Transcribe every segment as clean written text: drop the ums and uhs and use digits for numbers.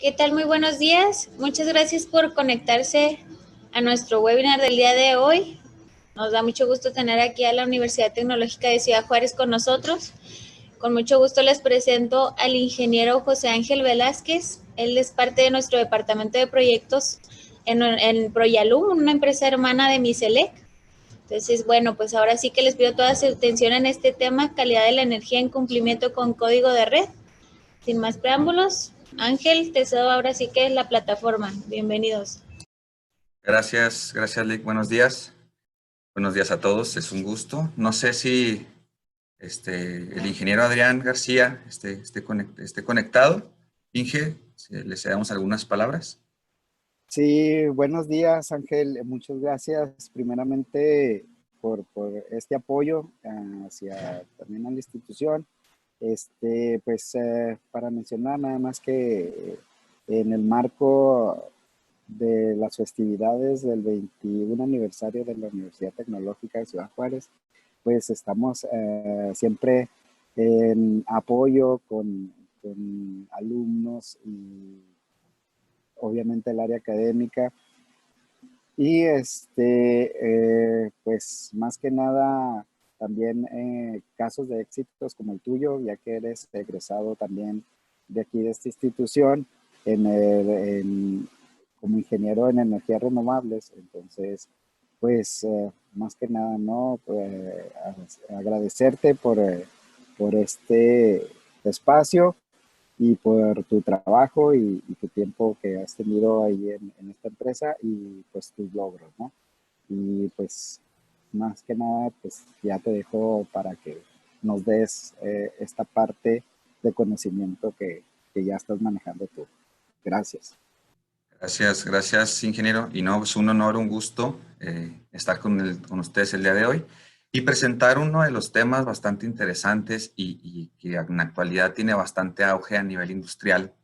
¿Qué tal? Muy buenos días. Muchas gracias por conectarse a nuestro webinar del día de hoy. Nos da mucho gusto tener aquí a la Universidad Tecnológica de Ciudad Juárez con nosotros. Con mucho gusto les presento al ingeniero José Ángel Velázquez. Él es parte de nuestro departamento de proyectos en Proyalum, una empresa hermana de Miselec. Entonces, bueno, pues ahora sí que les pido toda su atención en este tema, calidad de la energía en cumplimiento con código de red. Sin más preámbulos, Ángel, te cedo ahora sí que es la plataforma. Bienvenidos. Gracias, Lick. Buenos días. Buenos días a todos. Es un gusto. No sé si el ingeniero Adrián García esté conectado. Inge, si le cedamos algunas palabras. Sí, buenos días, Ángel. Muchas gracias primeramente por este apoyo hacia también a la institución. Para mencionar nada más que en el marco de las festividades del 21 aniversario de la Universidad Tecnológica de Ciudad Juárez, pues estamos siempre en apoyo con alumnos y obviamente el área académica. Y pues más que nada también casos de éxitos como el tuyo, ya que eres egresado también de aquí de esta institución como ingeniero en energías renovables. Entonces, pues más que nada, ¿no? Agradecerte por este espacio y por tu trabajo y tu tiempo que has tenido ahí en esta empresa y pues tus logros, ¿no? Y pues más que nada, pues ya te dejo para que nos des esta parte de conocimiento que ya estás manejando tú. Gracias. Gracias, ingeniero. Y no, es un honor, un gusto estar con ustedes el día de hoy y presentar uno de los temas bastante interesantes y que en la actualidad tiene bastante auge a nivel industrial,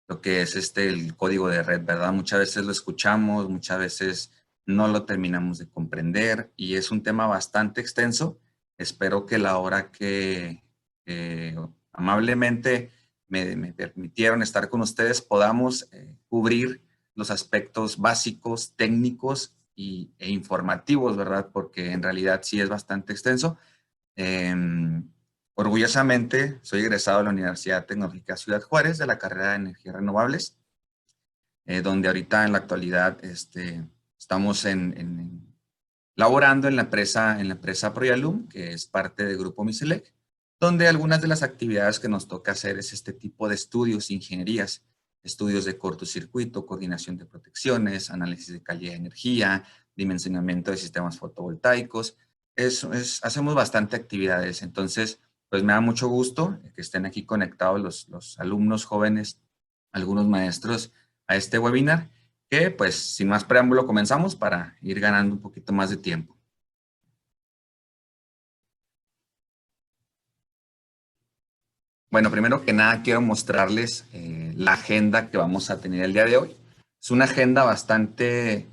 lo que es el código de red, ¿verdad? Muchas veces lo escuchamos, muchas veces no lo terminamos de comprender y es un tema bastante extenso. Espero que la hora que amablemente me permitieron estar con ustedes podamos cubrir los aspectos básicos, técnicos e informativos, ¿verdad? Porque en realidad sí es bastante extenso. Orgullosamente, soy egresado de la Universidad Tecnológica Ciudad Juárez de la carrera de Energías Renovables, donde ahorita en la actualidad estamos laborando en la empresa Proyalum, que es parte del Grupo Miselec, donde algunas de las actividades que nos toca hacer es este tipo de estudios, ingenierías, estudios de cortocircuito, coordinación de protecciones, análisis de calidad de energía, dimensionamiento de sistemas fotovoltaicos. Hacemos bastante actividades, entonces pues me da mucho gusto que estén aquí conectados los alumnos jóvenes, algunos maestros a este webinar, que pues sin más preámbulo comenzamos para ir ganando un poquito más de tiempo. Bueno, primero que nada quiero mostrarles la agenda que vamos a tener el día de hoy. Es una agenda bastante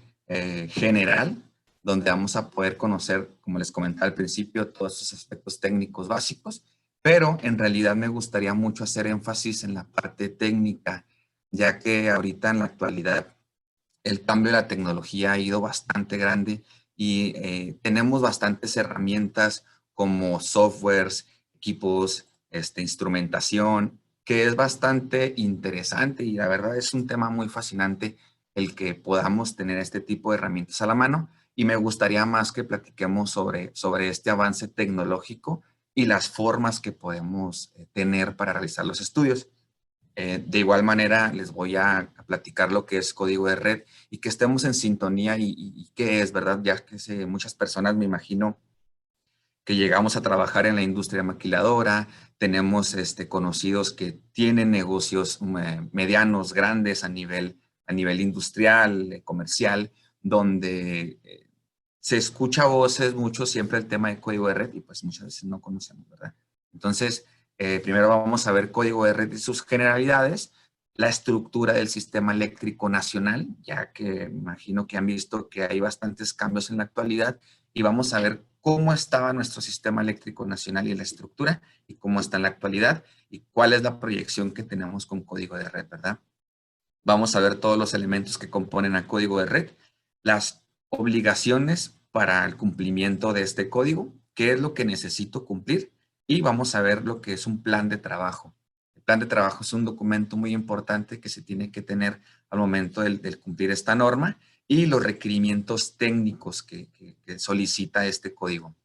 general, donde vamos a poder conocer, como les comentaba al principio, todos esos aspectos técnicos básicos, pero en realidad me gustaría mucho hacer énfasis en la parte técnica, ya que ahorita en la actualidad el cambio de la tecnología ha ido bastante grande y tenemos bastantes herramientas como softwares, equipos, instrumentación, que es bastante interesante y la verdad es un tema muy fascinante el que podamos tener este tipo de herramientas a la mano y me gustaría más que platiquemos sobre este avance tecnológico y las formas que podemos tener para realizar los estudios. De igual manera, les voy a platicar lo que es código de red y que estemos en sintonía y qué es, ¿verdad? Ya que muchas personas, me imagino, que llegamos a trabajar en la industria maquiladora, tenemos conocidos que tienen negocios medianos, grandes a nivel industrial, comercial, donde se escucha voces mucho siempre el tema de código de red y pues muchas veces no conocemos, ¿verdad? Entonces, primero vamos a ver código de red y sus generalidades, la estructura del sistema eléctrico nacional, ya que imagino que han visto que hay bastantes cambios en la actualidad, y vamos a ver cómo estaba nuestro sistema eléctrico nacional y la estructura, y cómo está en la actualidad, y cuál es la proyección que tenemos con código de red, ¿verdad? Vamos a ver todos los elementos que componen a código de red, las obligaciones para el cumplimiento de este código, qué es lo que necesito cumplir, y vamos a ver lo que es un plan de trabajo. El plan de trabajo es un documento muy importante que se tiene que tener al momento del cumplir esta norma, y los requerimientos técnicos que solicita este código,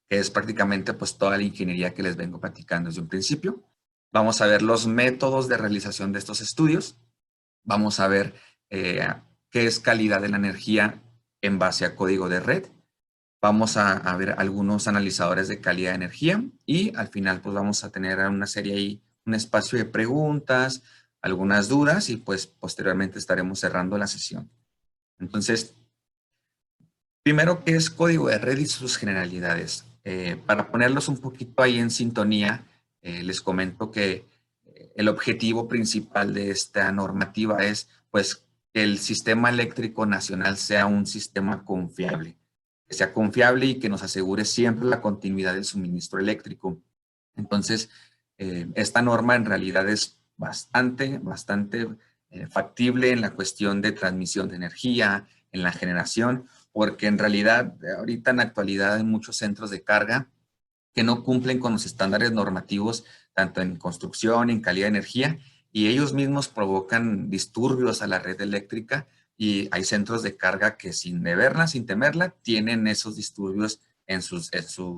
que es prácticamente pues toda la ingeniería que les vengo platicando desde un principio. Vamos a ver los métodos de realización de estos estudios. Vamos a ver qué es calidad de la energía en base a código de red. Vamos a ver algunos analizadores de calidad de energía y al final pues vamos a tener una serie ahí, un espacio de preguntas, algunas dudas y pues posteriormente estaremos cerrando la sesión. Entonces, primero, ¿qué es código de red y sus generalidades? Para ponerlos un poquito ahí en sintonía, les comento que el objetivo principal de esta normativa es, pues, que el sistema eléctrico nacional sea un sistema confiable, que sea confiable y que nos asegure siempre la continuidad del suministro eléctrico. Entonces, esta norma en realidad es bastante factible en la cuestión de transmisión de energía, en la generación, porque en realidad ahorita en la actualidad hay muchos centros de carga que no cumplen con los estándares normativos, tanto en construcción, en calidad de energía, y ellos mismos provocan disturbios a la red eléctrica, y hay centros de carga que sin deberla, sin temerla, tienen esos disturbios en sus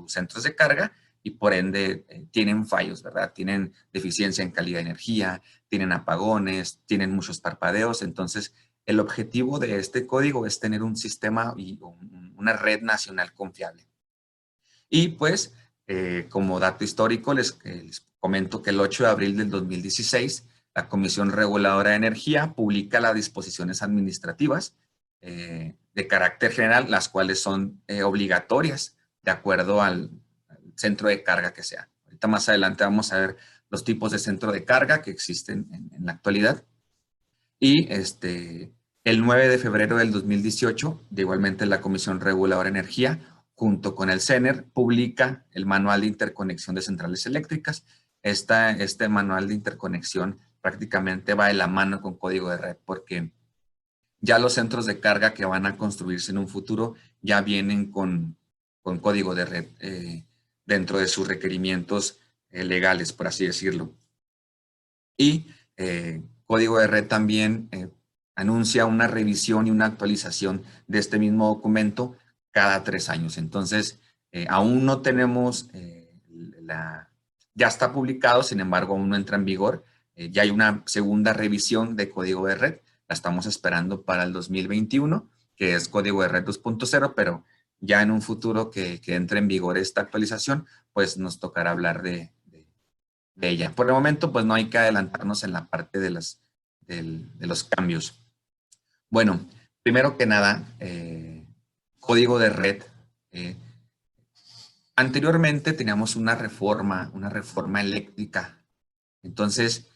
centros de carga, y por ende tienen fallos, ¿verdad? Tienen deficiencia en calidad de energía, tienen apagones, tienen muchos parpadeos. Entonces, el objetivo de este código es tener un sistema y una red nacional confiable. Y pues, como dato histórico, les comento que el 8 de abril del 2016, la Comisión Reguladora de Energía publica las disposiciones administrativas de carácter general, las cuales son obligatorias de acuerdo al centro de carga que sea. Ahorita más adelante vamos a ver los tipos de centro de carga que existen en la actualidad. Y el 9 de febrero del 2018, igualmente la Comisión Reguladora de Energía, junto con el CENER, publica el Manual de Interconexión de Centrales Eléctricas. Este manual de interconexión prácticamente va de la mano con código de red, porque ya los centros de carga que van a construirse en un futuro ya vienen con código de red dentro de sus requerimientos legales, por así decirlo. Y código de red también anuncia una revisión y una actualización de este mismo documento cada 3 años. Entonces, aún no tenemos, ya está publicado, sin embargo, aún no entra en vigor. Ya hay una segunda revisión de código de red, la estamos esperando para el 2021, que es código de red 2.0, pero ya en un futuro que entre en vigor esta actualización, pues nos tocará hablar de ella. Por el momento, pues no hay que adelantarnos en la parte de los cambios. Bueno, primero que nada, código de red. Anteriormente teníamos una reforma eléctrica. Entonces,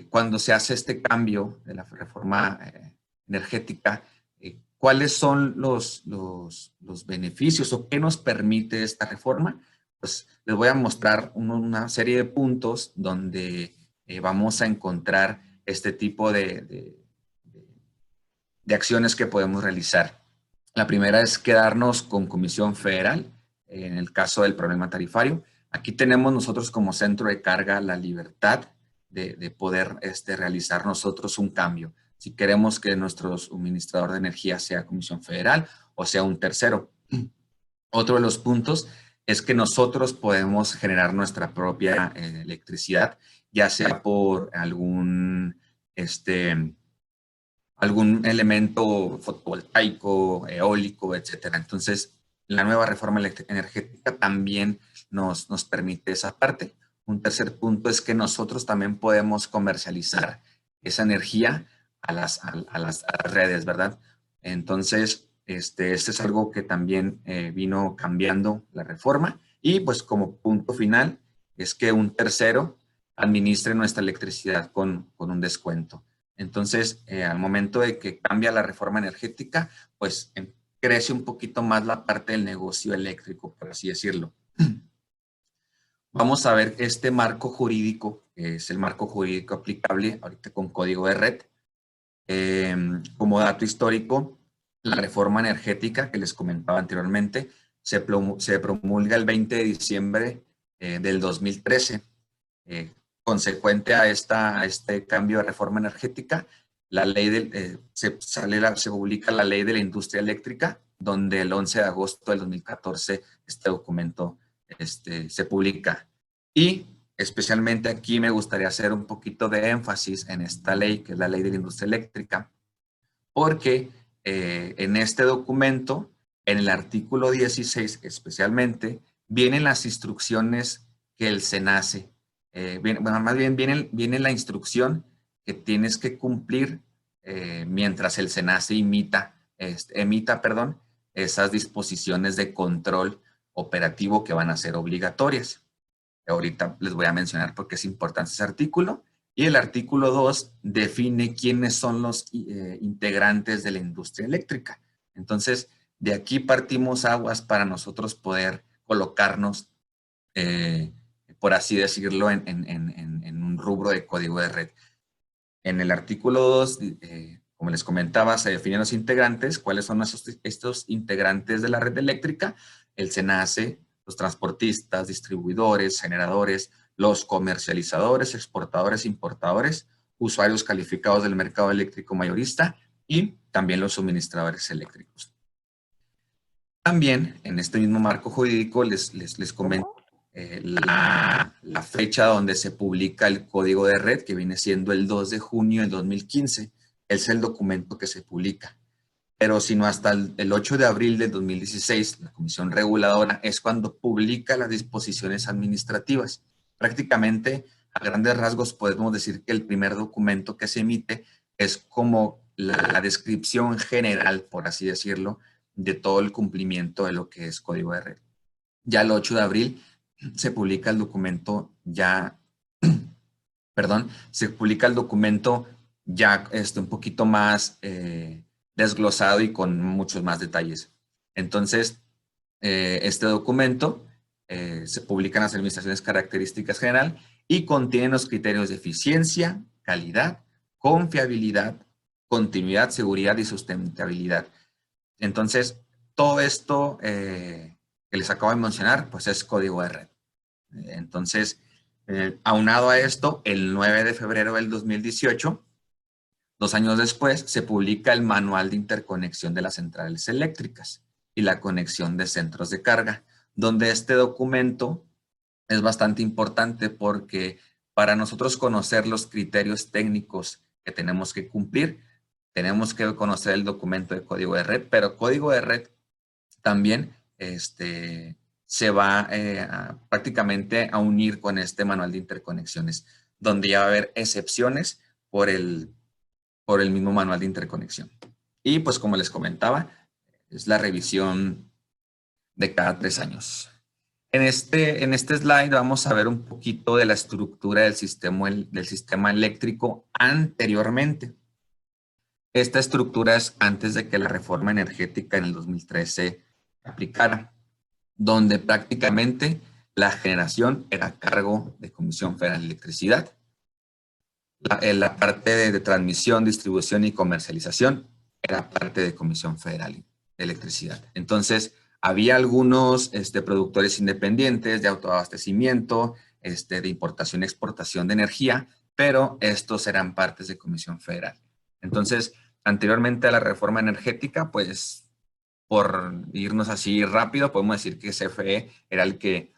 cuando se hace este cambio de la reforma energética, ¿cuáles son los beneficios o qué nos permite esta reforma? Pues les voy a mostrar una serie de puntos donde vamos a encontrar este tipo de acciones que podemos realizar. La primera es quedarnos con Comisión Federal, en el caso del problema tarifario. Aquí tenemos nosotros como centro de carga la libertad de poder realizar nosotros un cambio. Si queremos que nuestro suministrador de energía sea Comisión Federal o sea un tercero. Otro de los puntos es que nosotros podemos generar nuestra propia electricidad, ya sea por algún elemento fotovoltaico, eólico, etcétera. Entonces, la nueva reforma energética también nos permite esa parte. Un tercer punto es que nosotros también podemos comercializar esa energía a las redes, ¿verdad? Entonces, este es algo que también vino cambiando la reforma. Y pues como punto final es que un tercero administre nuestra electricidad con un descuento. Entonces, al momento de que cambia la reforma energética, pues crece un poquito más la parte del negocio eléctrico, por así decirlo. Vamos a ver este marco jurídico, que es el marco jurídico aplicable ahorita con código de red. Como dato histórico, la reforma energética que les comentaba anteriormente se promulga el 20 de diciembre del 2013. Consecuente a este cambio de reforma energética, la ley se publica la Ley de la Industria Eléctrica, donde el 11 de agosto del 2014 este documento se publica. Y especialmente aquí me gustaría hacer un poquito de énfasis en esta ley, que es la Ley de la Industria Eléctrica, porque en este documento, en el artículo 16 especialmente, vienen las instrucciones que el SENACE, más bien viene la instrucción que tienes que cumplir mientras el SENACE emita esas disposiciones de control operativo que van a ser obligatorias. Ahorita les voy a mencionar por qué es importante ese artículo. Y el artículo 2 define quiénes son los integrantes de la industria eléctrica. Entonces, de aquí partimos aguas para nosotros poder colocarnos, por así decirlo, en un rubro de código de red. En el artículo 2, como les comentaba, se definen los integrantes. ¿Cuáles son estos integrantes de la red eléctrica? El SENACE, los transportistas, distribuidores, generadores, los comercializadores, exportadores, importadores, usuarios calificados del mercado eléctrico mayorista y también los suministradores eléctricos. También en este mismo marco jurídico les comento la fecha donde se publica el código de red, que viene siendo el 2 de junio del 2015. Es el documento que se publica. Pero sino hasta el 8 de abril del 2016, la Comisión Reguladora es cuando publica las disposiciones administrativas. Prácticamente, a grandes rasgos, podemos decir que el primer documento que se emite es como la descripción general, por así decirlo, de todo el cumplimiento de lo que es código de red. Ya el 8 de abril se publica el documento ya, se publica el documento ya un poquito más desglosado y con muchos más detalles. Entonces, este documento se publica en las administraciones características general y contiene los criterios de eficiencia, calidad, confiabilidad, continuidad, seguridad y sustentabilidad. Entonces, todo esto que les acabo de mencionar, pues es código de red. Entonces, aunado a esto, el 9 de febrero del 2018, 2 años después, se publica el Manual de Interconexión de las Centrales Eléctricas y la conexión de centros de carga, donde este documento es bastante importante porque para nosotros conocer los criterios técnicos que tenemos que cumplir, tenemos que conocer el documento de código de red, pero código de red también se va prácticamente a unir con este manual de interconexiones, donde ya va a haber excepciones por el mismo manual de interconexión. Y pues como les comentaba, es la revisión de cada 3 años. En este slide vamos a ver un poquito de la estructura del sistema eléctrico anteriormente. Esta estructura es antes de que la reforma energética en el 2013 se aplicara, donde prácticamente la generación era a cargo de Comisión Federal de Electricidad. La parte de transmisión, distribución y comercialización era parte de Comisión Federal de Electricidad. Entonces, había algunos productores independientes de autoabastecimiento, de importación y exportación de energía, pero estos eran partes de Comisión Federal. Entonces, anteriormente a la reforma energética, pues, por irnos así rápido, podemos decir que CFE era el que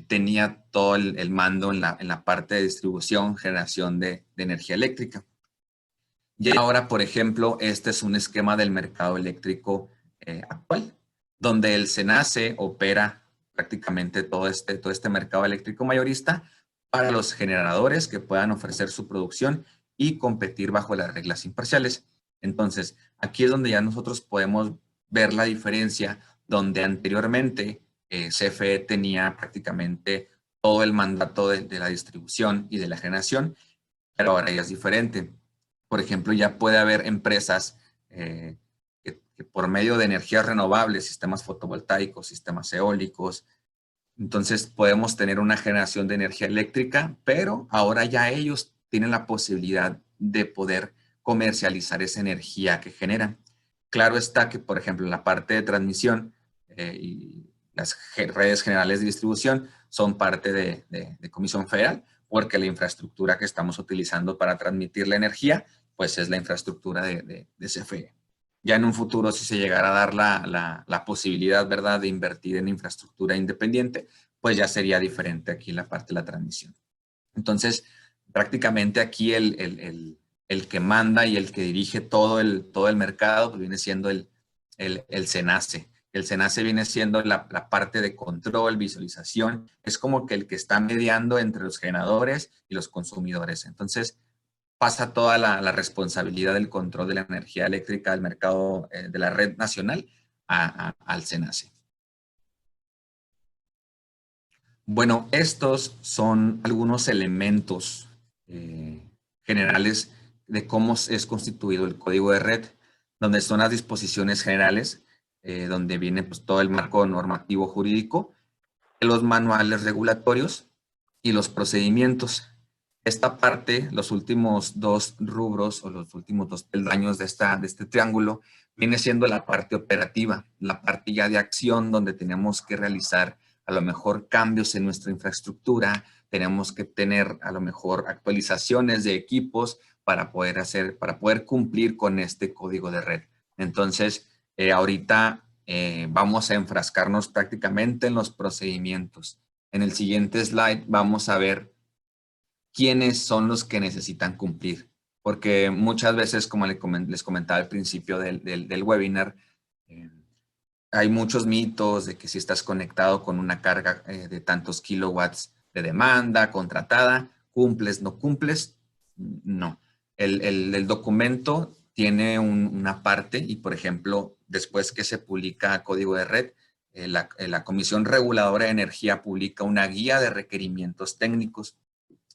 tenía todo el mando en la parte de distribución, generación de energía eléctrica. Y ahora, por ejemplo, este es un esquema del mercado eléctrico actual, donde el SENACE opera prácticamente todo este mercado eléctrico mayorista para los generadores que puedan ofrecer su producción y competir bajo las reglas imparciales. Entonces, aquí es donde ya nosotros podemos ver la diferencia, donde anteriormente CFE tenía prácticamente todo el mandato de la distribución y de la generación, pero ahora ya es diferente. Por ejemplo, ya puede haber empresas que por medio de energías renovables, sistemas fotovoltaicos, sistemas eólicos, entonces podemos tener una generación de energía eléctrica, pero ahora ya ellos tienen la posibilidad de poder comercializar esa energía que generan. Claro está que, por ejemplo, la parte de transmisión y las redes generales de distribución son parte de Comisión Federal, porque la infraestructura que estamos utilizando para transmitir la energía, pues es la infraestructura de CFE. Ya en un futuro, si se llegara a dar la posibilidad, ¿verdad?, de invertir en infraestructura independiente, pues ya sería diferente aquí la parte de la transmisión. Entonces, prácticamente aquí el que manda y el que dirige todo el mercado pues viene siendo el SENACE. El SENACE viene siendo la parte de control, visualización, es como que el que está mediando entre los generadores y los consumidores. Entonces, pasa toda la responsabilidad del control de la energía eléctrica del mercado de la red nacional al SENACE. Bueno, estos son algunos elementos generales de cómo es constituido el código de red, donde son las disposiciones generales, donde viene pues, todo el marco normativo jurídico, los manuales regulatorios y los procedimientos. Esta parte, los últimos dos rubros o los últimos dos peldaños de este triángulo, viene siendo la parte operativa, la parte ya de acción donde tenemos que realizar a lo mejor cambios en nuestra infraestructura, tenemos que tener a lo mejor actualizaciones de equipos para poder cumplir con este código de red. Entonces, ahorita vamos a enfrascarnos prácticamente en los procedimientos. En el siguiente slide vamos a ver quiénes son los que necesitan cumplir. Porque muchas veces, como les comentaba al principio del webinar, hay muchos mitos de que si estás conectado con una carga de tantos kilowatts de demanda contratada, ¿cumples, no cumples? No. El documento tiene una parte y, por ejemplo, después que se publica código de red, la Comisión Reguladora de Energía publica una guía de requerimientos técnicos,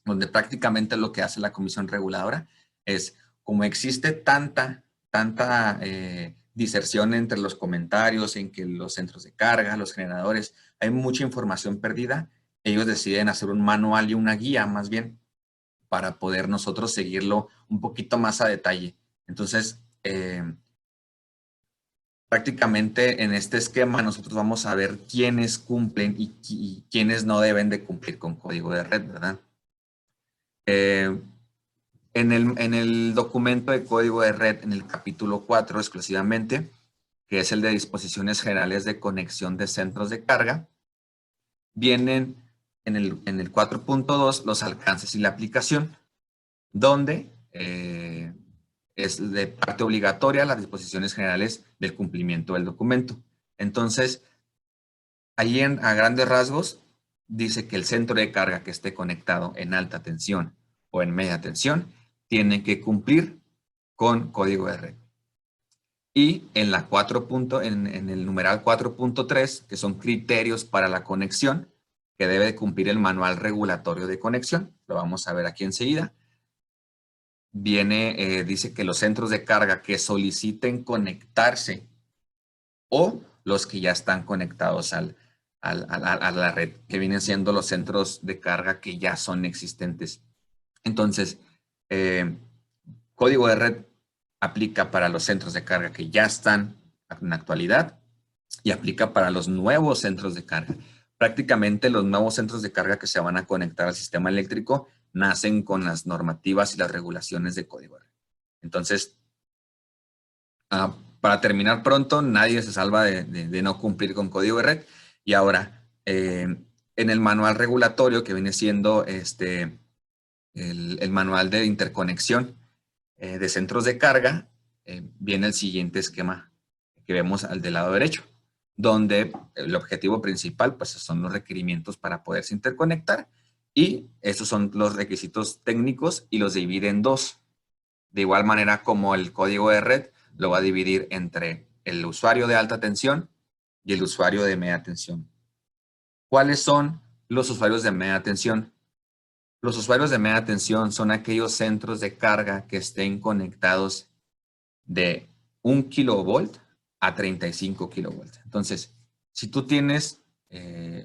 donde prácticamente lo que hace la Comisión Reguladora es, como existe tanta diserción entre los comentarios, en que los centros de carga, los generadores, hay mucha información perdida, ellos deciden hacer un manual y una guía más bien para poder nosotros seguirlo un poquito más a detalle. Entonces, prácticamente en este esquema nosotros vamos a ver quiénes cumplen y quiénes no deben de cumplir con código de red, ¿verdad? En el documento de código de red, en el capítulo 4 exclusivamente, que es el de disposiciones generales de conexión de centros de carga, vienen en el 4.2 los alcances y la aplicación, donde es de parte obligatoria las disposiciones generales del cumplimiento del documento. Entonces, ahí a grandes rasgos dice que el centro de carga que esté conectado en alta tensión o en media tensión tiene que cumplir con código de red. Y en el numeral 4.3, que son criterios para la conexión, que debe de cumplir el manual regulatorio de conexión, lo vamos a ver aquí enseguida, dice que los centros de carga que soliciten conectarse o los que ya están conectados a la red, que vienen siendo los centros de carga que ya son existentes. Entonces, código de red aplica para los centros de carga que ya están en la actualidad y aplica para los nuevos centros de carga. Prácticamente los nuevos centros de carga que se van a conectar al sistema eléctrico nacen con las normativas y las regulaciones de código de red. Entonces, para terminar pronto, nadie se salva de no cumplir con código de red. Y ahora, en el manual regulatorio que viene siendo el manual de interconexión de centros de carga, viene el siguiente esquema que vemos al del lado derecho, donde el objetivo principal pues, son los requerimientos para poderse interconectar y esos son los requisitos técnicos y los divide en dos. De igual manera como el código de red lo va a dividir entre el usuario de alta tensión y el usuario de media tensión. ¿Cuáles son los usuarios de media tensión? Los usuarios de media tensión son aquellos centros de carga que estén conectados de 1 kilovolt a 35 kilovolts. Entonces, si tú tienes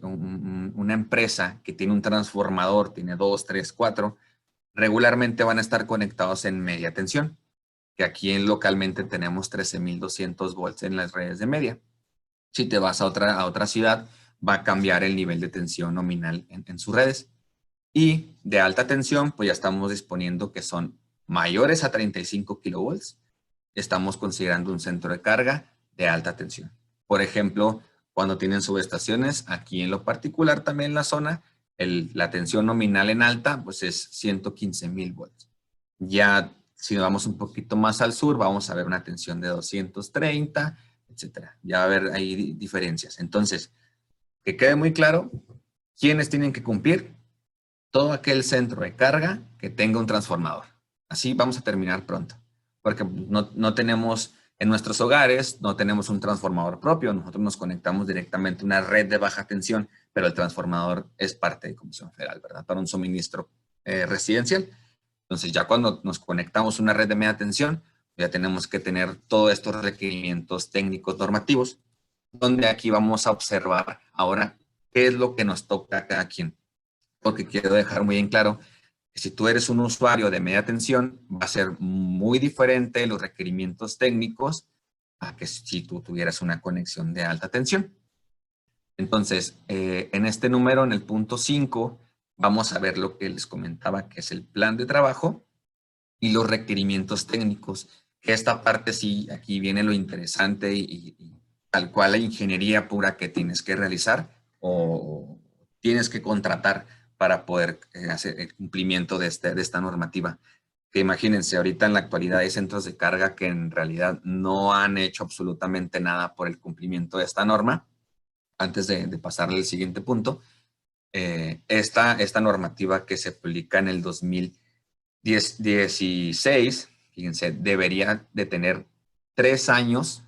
una empresa que tiene un transformador, tiene 2, 3, 4, regularmente van a estar conectados en media tensión. que aquí localmente tenemos 13,200 volts en las redes de media. Si te vas a otra ciudad, va a cambiar el nivel de tensión nominal en sus redes. Y de alta tensión, pues ya estamos disponiendo que son mayores a 35 kilovolts. Estamos considerando un centro de carga de alta tensión. Por ejemplo, cuando tienen subestaciones, aquí en lo particular también en la zona, la tensión nominal en alta, pues es 115,000 volts. Ya si nos vamos un poquito más al sur, vamos a ver una tensión de 230, etcétera. Ya va a haber ahí diferencias. Entonces, que quede muy claro, ¿quiénes tienen que cumplir? Todo aquel centro de carga que tenga un transformador. Así vamos a terminar pronto, porque no tenemos en nuestros hogares, no tenemos un transformador propio. Nosotros nos conectamos directamente a una red de baja tensión, pero el transformador es parte de Comisión Federal, ¿verdad? Para un suministro residencial. Entonces, ya cuando nos conectamos a una red de media tensión, ya tenemos que tener todos estos requerimientos técnicos normativos, donde aquí vamos a observar ahora qué es lo que nos toca a cada quien. Porque quiero dejar muy en claro que si tú eres un usuario de media tensión, va a ser muy diferente los requerimientos técnicos a que si tú tuvieras una conexión de alta tensión. Entonces, en este número, en el punto 5, vamos a ver lo que les comentaba, que es el plan de trabajo y los requerimientos técnicos. Que esta parte sí, aquí viene lo interesante y tal cual la ingeniería pura que tienes que realizar o tienes que contratar para poder hacer el cumplimiento de esta normativa. Que imagínense, ahorita en la actualidad hay centros de carga que en realidad no han hecho absolutamente nada por el cumplimiento de esta norma. Antes de pasarle al siguiente punto, esta normativa que se publica en el 2016, fíjense, debería de tener 3 años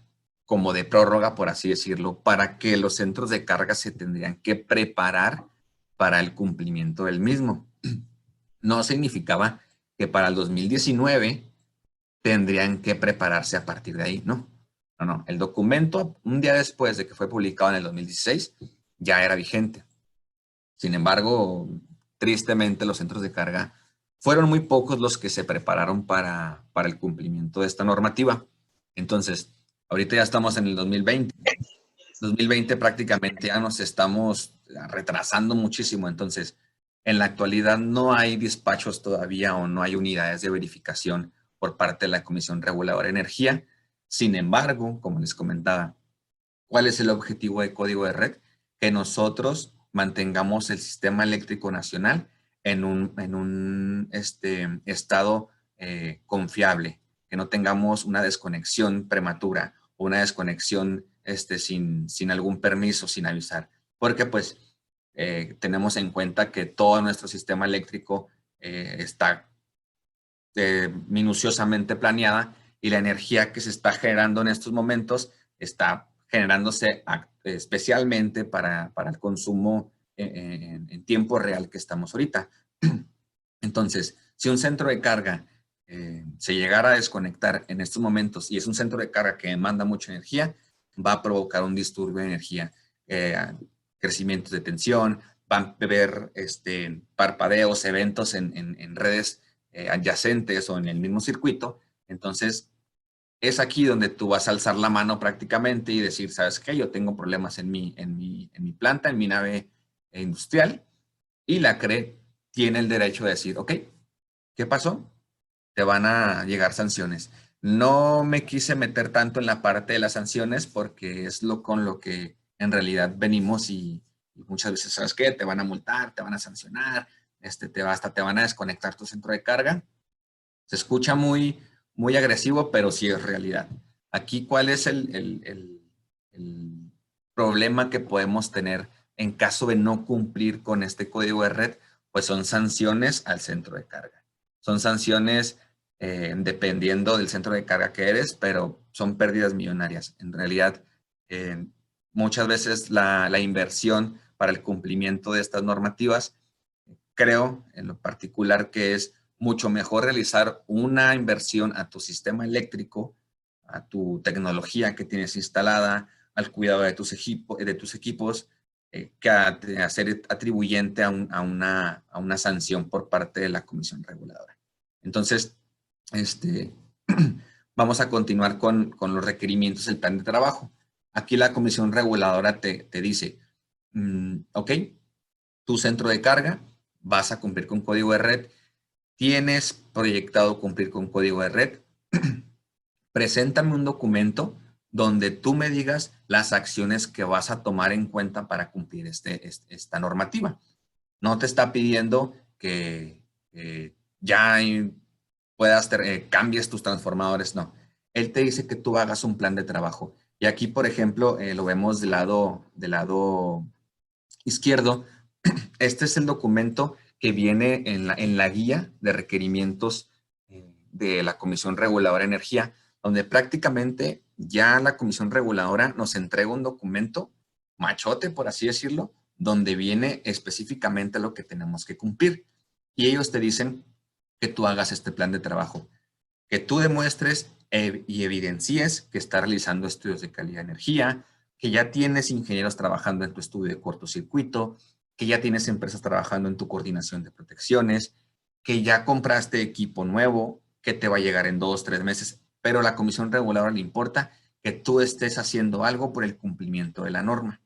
como de prórroga, por así decirlo, para que los centros de carga se tendrían que preparar para el cumplimiento del mismo. No significaba que para el 2019 tendrían que prepararse a partir de ahí, no. No. El documento, un día después de que fue publicado en el 2016, ya era vigente. Sin embargo, tristemente los centros de carga fueron muy pocos los que se prepararon para el cumplimiento de esta normativa. Entonces, ahorita ya estamos en el 2020. 2020 prácticamente ya nos estamos retrasando muchísimo. Entonces, en la actualidad no hay despachos todavía o no hay unidades de verificación por parte de la Comisión Reguladora de Energía. Sin embargo, como les comentaba, ¿cuál es el objetivo de Código de Red? Que nosotros mantengamos el sistema eléctrico nacional en un estado confiable, que no tengamos una desconexión prematura o una desconexión sin algún permiso, sin avisar, porque pues tenemos en cuenta que todo nuestro sistema eléctrico está minuciosamente planeada y la energía que se está generando en estos momentos está generándose especialmente para el consumo en tiempo real que estamos ahorita. Entonces, si un centro de carga se llegara a desconectar en estos momentos y es un centro de carga que demanda mucha energía, va a provocar un disturbio de energía, crecimientos de tensión, van a haber parpadeos, eventos en redes adyacentes o en el mismo circuito. Entonces, es aquí donde tú vas a alzar la mano prácticamente y decir, ¿sabes qué? Yo tengo problemas en mi planta, en mi nave industrial, y la CRE tiene el derecho de decir, ok, ¿qué pasó? Te van a llegar sanciones. No me quise meter tanto en la parte de las sanciones porque es con lo que en realidad venimos y muchas veces, ¿sabes qué? Te van a multar, te van a sancionar, hasta te van a desconectar tu centro de carga. Se escucha muy agresivo, pero sí es realidad. Aquí, ¿cuál es el problema que podemos tener en caso de no cumplir con este código de red? Pues son sanciones al centro de carga. Son sanciones dependiendo del centro de carga que eres, pero son pérdidas millonarias. En realidad, muchas veces la inversión para el cumplimiento de estas normativas, creo en lo particular que es mucho mejor realizar una inversión a tu sistema eléctrico, a tu tecnología que tienes instalada, al cuidado de tus equipos, que a ser atribuyente a una sanción por parte de la Comisión Reguladora. Entonces, vamos a continuar con los requerimientos del plan de trabajo. Aquí la comisión reguladora te dice, ok, tu centro de carga, vas a cumplir con código de red, tienes proyectado cumplir con código de red, preséntame un documento donde tú me digas las acciones que vas a tomar en cuenta para cumplir esta normativa. No te está pidiendo que ya puedas, cambies tus transformadores, no. Él te dice que tú hagas un plan de trabajo. Y aquí, por ejemplo, lo vemos del lado izquierdo. Este es el documento que viene en la guía de requerimientos de la Comisión Reguladora de Energía, donde prácticamente ya la Comisión Reguladora nos entrega un documento machote, por así decirlo, donde viene específicamente lo que tenemos que cumplir. Y ellos te dicen que tú hagas este plan de trabajo, que tú demuestres y evidencies que estás realizando estudios de calidad de energía, que ya tienes ingenieros trabajando en tu estudio de cortocircuito, que ya tienes empresas trabajando en tu coordinación de protecciones, que ya compraste equipo nuevo, que te va a llegar en 2 o 3 meses, pero a la comisión reguladora le importa que tú estés haciendo algo por el cumplimiento de la norma.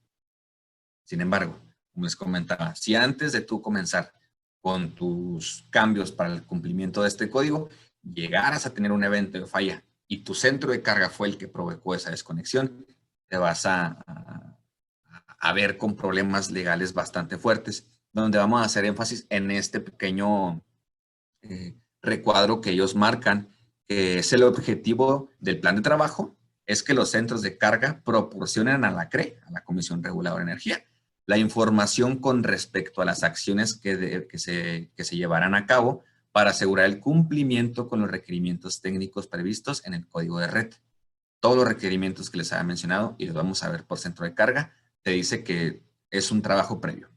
Sin embargo, como les comentaba, si antes de tú comenzar con tus cambios para el cumplimiento de este código, llegaras a tener un evento de falla y tu centro de carga fue el que provocó esa desconexión, te vas a ver con problemas legales bastante fuertes, donde vamos a hacer énfasis en este pequeño recuadro que ellos marcan, que es el objetivo del plan de trabajo, es que los centros de carga proporcionen a la CRE, a la Comisión Reguladora de Energía, la información con respecto a las acciones que se llevarán a cabo para asegurar el cumplimiento con los requerimientos técnicos previstos en el código de red. Todos los requerimientos que les había mencionado, y los vamos a ver por centro de carga, te dice que es un trabajo previo.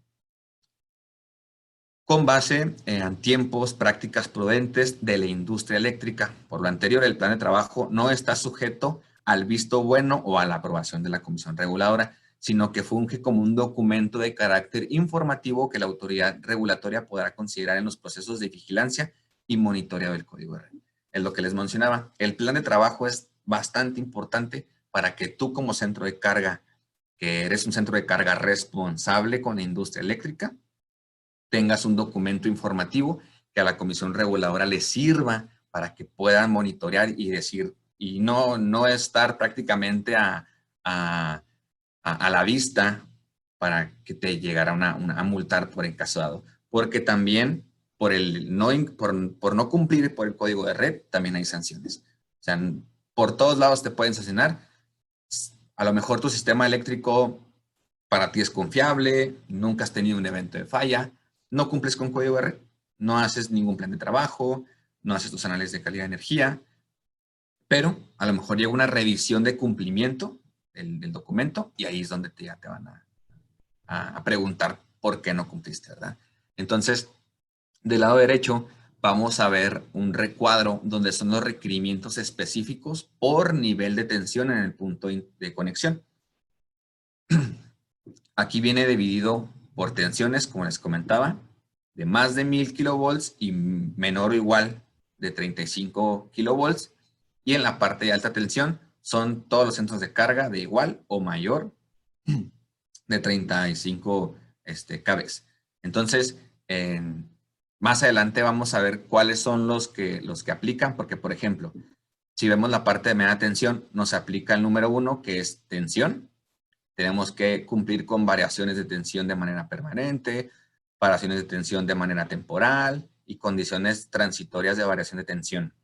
Con base en tiempos, prácticas prudentes de la industria eléctrica. Por lo anterior, el plan de trabajo no está sujeto al visto bueno o a la aprobación de la Comisión Reguladora, sino que funge como un documento de carácter informativo que la autoridad regulatoria podrá considerar en los procesos de vigilancia y monitoreo del código de red. Es lo que les mencionaba. El plan de trabajo es bastante importante para que tú como centro de carga, que eres un centro de carga responsable con la industria eléctrica, tengas un documento informativo que a la Comisión Reguladora le sirva para que puedan monitorear y decir, y no estar prácticamente a la vista para que te llegara a multar por encasado. Porque también por no cumplir por el código de red, también hay sanciones. O sea, por todos lados te pueden sancionar. A lo mejor tu sistema eléctrico para ti es confiable, nunca has tenido un evento de falla, no cumples con código de red, no haces ningún plan de trabajo, no haces tus análisis de calidad de energía, pero a lo mejor llega una revisión de cumplimiento del documento y ahí es donde ya te van a preguntar por qué no cumpliste, ¿verdad? Entonces, del lado derecho vamos a ver un recuadro donde son los requerimientos específicos por nivel de tensión en el punto de conexión. Aquí viene dividido por tensiones, como les comentaba, de más de 1000 kilovolts y menor o igual de 35 kilovolts. Y en la parte de alta tensión son todos los centros de carga de igual o mayor de 35 kV. Entonces, más adelante vamos a ver cuáles son los que aplican, porque, por ejemplo, si vemos la parte de media tensión, nos aplica el número 1, que es tensión. Tenemos que cumplir con variaciones de tensión de manera permanente, variaciones de tensión de manera temporal y condiciones transitorias de variación de tensión.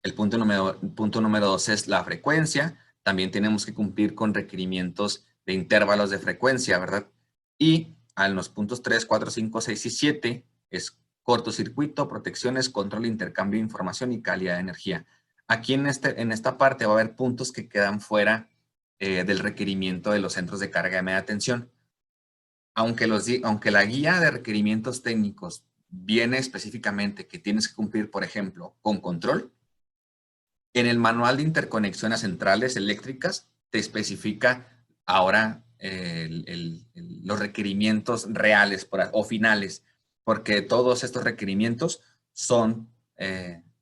El punto número 2 es la frecuencia. También tenemos que cumplir con requerimientos de intervalos de frecuencia, ¿verdad? Y a los puntos 3, 4, 5, 6 y 7 es cortocircuito, protecciones, control, intercambio de información y calidad de energía. Aquí en esta parte va a haber puntos que quedan fuera del requerimiento de los centros de carga de media tensión. Aunque la guía de requerimientos técnicos viene específicamente que tienes que cumplir, por ejemplo, con control, en el manual de interconexión a centrales eléctricas te especifica ahora los requerimientos reales o finales, porque todos estos requerimientos son,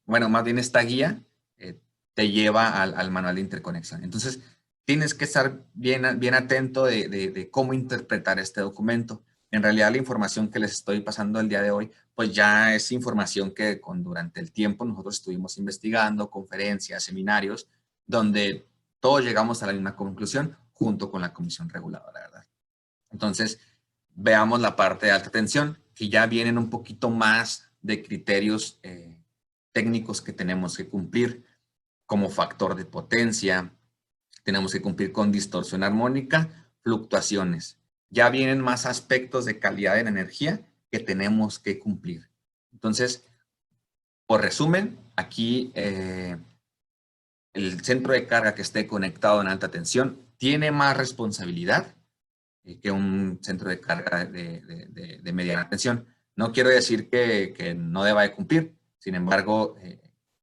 bueno, más bien esta guía te lleva al manual de interconexión. Entonces, tienes que estar bien atento de cómo interpretar este documento. En realidad, la información que les estoy pasando el día de hoy, pues ya es información que durante el tiempo nosotros estuvimos investigando, conferencias, seminarios, donde todos llegamos a la misma conclusión junto con la Comisión Reguladora, ¿verdad? Entonces, veamos la parte de alta tensión, que ya vienen un poquito más de criterios técnicos que tenemos que cumplir, como factor de potencia, tenemos que cumplir con distorsión armónica, fluctuaciones. Ya vienen más aspectos de calidad de la energía que tenemos que cumplir. Entonces, por resumen, aquí el centro de carga que esté conectado en alta tensión tiene más responsabilidad que un centro de carga de mediana tensión. No quiero decir que no deba de cumplir, sin embargo,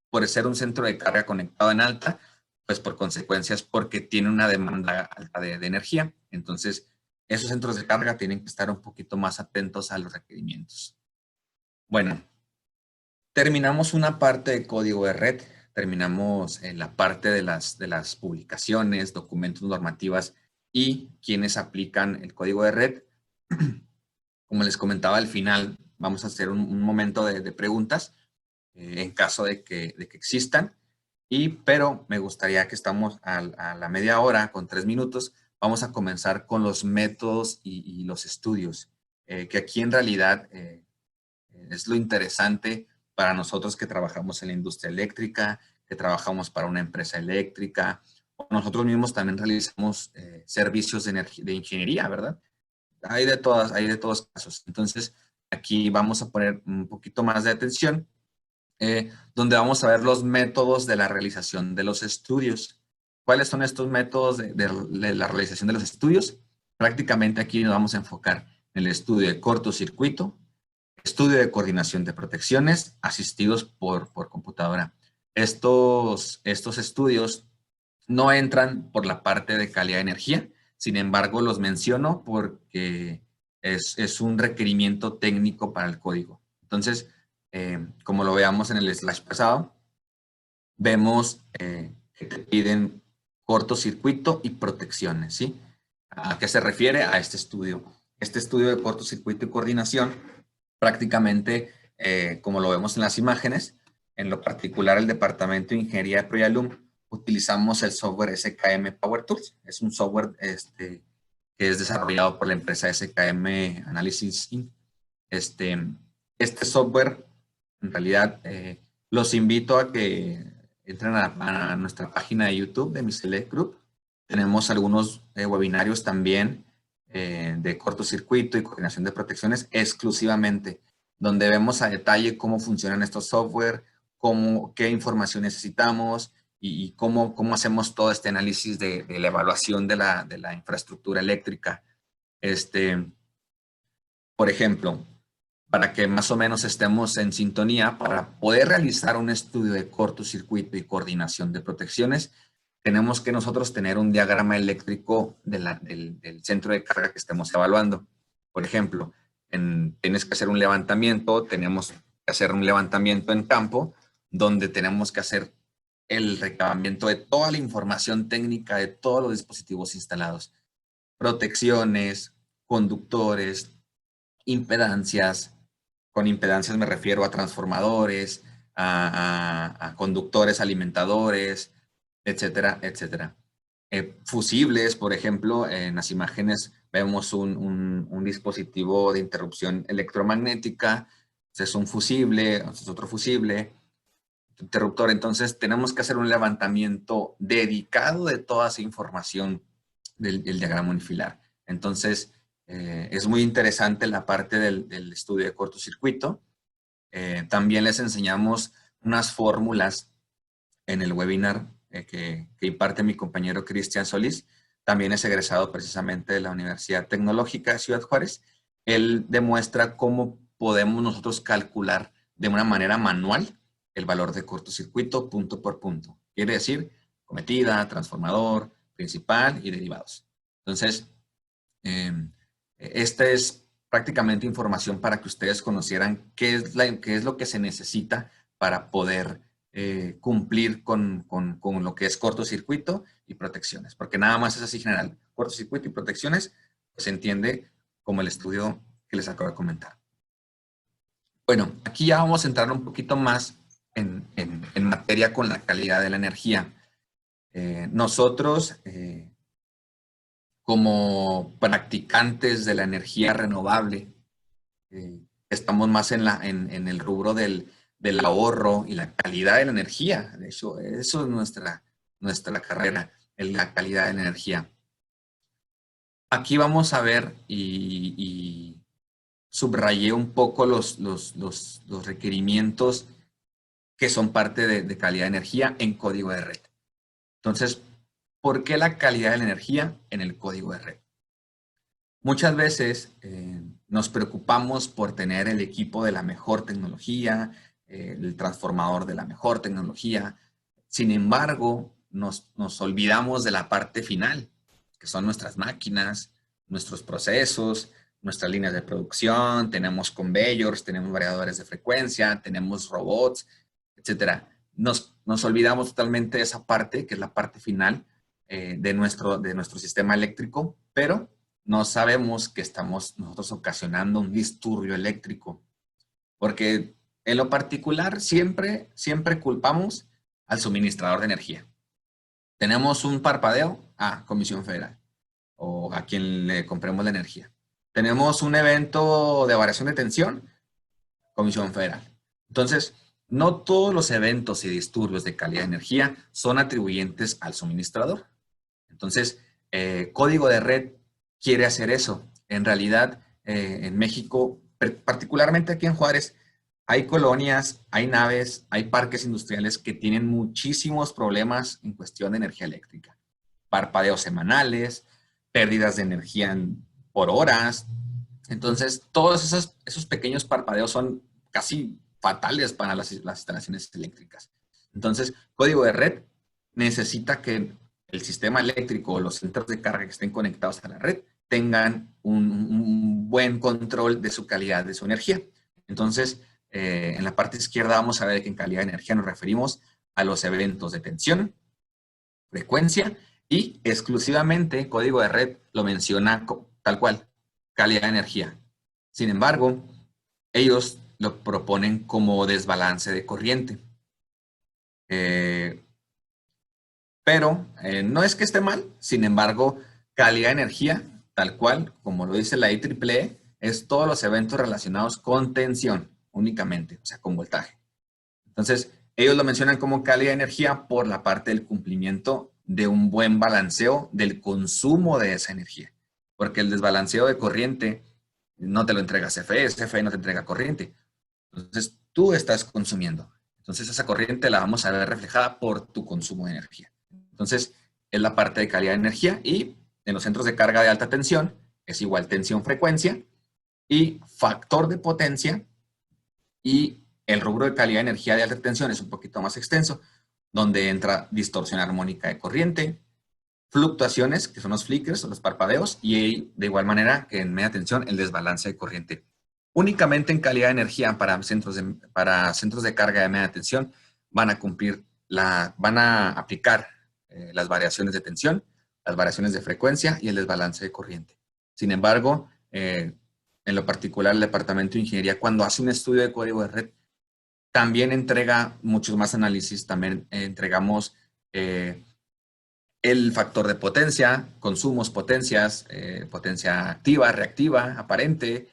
por ser un centro de carga conectado en alta, pues por consecuencias porque tiene una demanda alta de energía. Entonces, esos centros de carga tienen que estar un poquito más atentos a los requerimientos. Bueno, terminamos una parte de código de red, terminamos la parte de las publicaciones, documentos, normativas y quienes aplican el código de red. Como les comentaba al final, vamos a hacer un momento de preguntas en caso de que existan. Pero me gustaría que estamos a la media hora, con 3 minutos, vamos a comenzar con los métodos y los estudios, que aquí en realidad es lo interesante para nosotros que trabajamos en la industria eléctrica, que trabajamos para una empresa eléctrica, o nosotros mismos también realizamos servicios de ingeniería, ¿verdad? Hay de todos casos. Entonces, aquí vamos a poner un poquito más de atención, donde vamos a ver los métodos de la realización de los estudios. ¿Cuáles son estos métodos de la realización de los estudios? Prácticamente aquí nos vamos a enfocar en el estudio de cortocircuito, estudio de coordinación de protecciones asistidos por computadora. Estos estudios no entran por la parte de calidad de energía, sin embargo los menciono porque es un requerimiento técnico para el código. Entonces, como lo veamos en el slide pasado, vemos que te piden cortocircuito y protecciones, ¿sí? ¿A qué se refiere? A este estudio. Este estudio de cortocircuito y coordinación, prácticamente, como lo vemos en las imágenes, en lo particular el Departamento de Ingeniería de Proyalum, utilizamos el software SKM Power Tools. Es un software que es desarrollado por la empresa SKM Analysis Inc. Este software, en realidad, los invito a que entren a nuestra página de YouTube de Miselect Group. Tenemos algunos webinarios también de cortocircuito y coordinación de protecciones exclusivamente, donde vemos a detalle cómo funcionan estos software, qué información necesitamos y cómo hacemos todo este análisis de la evaluación de la infraestructura eléctrica. Por ejemplo, para que más o menos estemos en sintonía, para poder realizar un estudio de cortocircuito y coordinación de protecciones, tenemos que nosotros tener un diagrama eléctrico del centro de carga que estemos evaluando. Por ejemplo, tienes que hacer un levantamiento, tenemos que hacer un levantamiento en campo, donde tenemos que hacer el recabamiento de toda la información técnica de todos los dispositivos instalados. Protecciones, conductores, impedancias. Con impedancias me refiero a transformadores, a conductores alimentadores, etcétera, etcétera. Fusibles, por ejemplo, en las imágenes vemos un dispositivo de interrupción electromagnética. Este es un fusible, este es otro fusible, interruptor. Entonces tenemos que hacer un levantamiento dedicado de toda esa información del diagrama unifilar. Entonces, es muy interesante la parte del estudio de cortocircuito. También les enseñamos unas fórmulas en el webinar que imparte mi compañero Cristian Solís. También es egresado precisamente de la Universidad Tecnológica de Ciudad Juárez. Él demuestra cómo podemos nosotros calcular de una manera manual el valor de cortocircuito punto por punto. Quiere decir cometida, transformador, principal y derivados. Entonces, esta es prácticamente información para que ustedes conocieran qué es lo que se necesita para poder cumplir con lo que es cortocircuito y protecciones, porque nada más es así general. Cortocircuito y protecciones pues, se entiende como el estudio que les acabo de comentar. Bueno, aquí ya vamos a entrar un poquito más en materia con la calidad de la energía. Nosotros, como practicantes de la energía renovable, estamos más en el rubro del ahorro y la calidad de la energía. De hecho, eso es nuestra carrera, la calidad de la energía. Aquí vamos a ver y subrayé un poco los requerimientos que son parte de calidad de energía en código de red. Entonces, ¿por qué la calidad de la energía en el código de red? Muchas veces nos preocupamos por tener el equipo de la mejor tecnología, el transformador de la mejor tecnología. Sin embargo, nos olvidamos de la parte final, que son nuestras máquinas, nuestros procesos, nuestras líneas de producción, tenemos conveyors, tenemos variadores de frecuencia, tenemos robots, etc. Nos olvidamos totalmente de esa parte, que es la parte final de nuestro sistema eléctrico, pero no sabemos que estamos nosotros ocasionando un disturbio eléctrico. Porque en lo particular siempre culpamos al suministrador de energía. Tenemos un parpadeo, Comisión Federal, o a quien le compremos la energía. Tenemos un evento de variación de tensión, Comisión Federal. Entonces, no todos los eventos y disturbios de calidad de energía son atribuyentes al suministrador. Entonces, código de red quiere hacer eso. En realidad, en México, particularmente aquí en Juárez, hay colonias, hay naves, hay parques industriales que tienen muchísimos problemas en cuestión de energía eléctrica. Parpadeos semanales, pérdidas de energía por horas. Entonces, todos esos pequeños parpadeos son casi fatales para las instalaciones eléctricas. Entonces, código de red necesita que el sistema eléctrico o los centros de carga que estén conectados a la red tengan un buen control de su calidad, de su energía. Entonces, en la parte izquierda vamos a ver que en calidad de energía nos referimos a los eventos de tensión, frecuencia y exclusivamente código de red lo menciona tal cual, calidad de energía. Sin embargo, ellos lo proponen como desbalance de corriente. Pero no es que esté mal, sin embargo, calidad de energía, tal cual, como lo dice la IEEE, es todos los eventos relacionados con tensión únicamente, o sea, con voltaje. Entonces, ellos lo mencionan como calidad de energía por la parte del cumplimiento de un buen balanceo del consumo de esa energía. Porque el desbalanceo de corriente no te lo entrega CFE, CFE no te entrega corriente. Entonces, tú estás consumiendo. Entonces, esa corriente la vamos a ver reflejada por tu consumo de energía. Entonces, es la parte de calidad de energía y en los centros de carga de alta tensión es igual tensión-frecuencia y factor de potencia, y el rubro de calidad de energía de alta tensión es un poquito más extenso, donde entra distorsión armónica de corriente, fluctuaciones, que son los flickers o los parpadeos, y de igual manera que en media tensión el desbalance de corriente. Únicamente en calidad de energía para centros de carga de media tensión van a aplicar las variaciones de tensión, las variaciones de frecuencia y el desbalance de corriente. Sin embargo, en lo particular el Departamento de Ingeniería, cuando hace un estudio de código de red, también entrega muchos más análisis, también entregamos el factor de potencia, consumos, potencias, potencia activa, reactiva, aparente,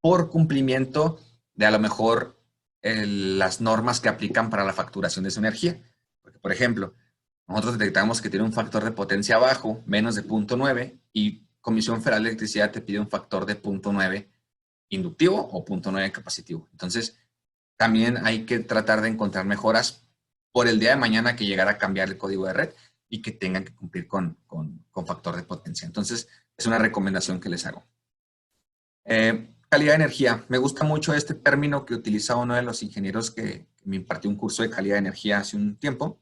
por cumplimiento de a lo mejor las normas que aplican para la facturación de esa energía. Porque, por ejemplo, nosotros detectamos que tiene un factor de potencia bajo, menos de 0.9, y Comisión Federal de Electricidad te pide un factor de 0.9 inductivo o 0.9 capacitivo. Entonces, también hay que tratar de encontrar mejoras por el día de mañana que llegara a cambiar el código de red y que tengan que cumplir con factor de potencia. Entonces, es una recomendación que les hago. Calidad de energía. Me gusta mucho este término que utiliza uno de los ingenieros que me impartió un curso de calidad de energía hace un tiempo,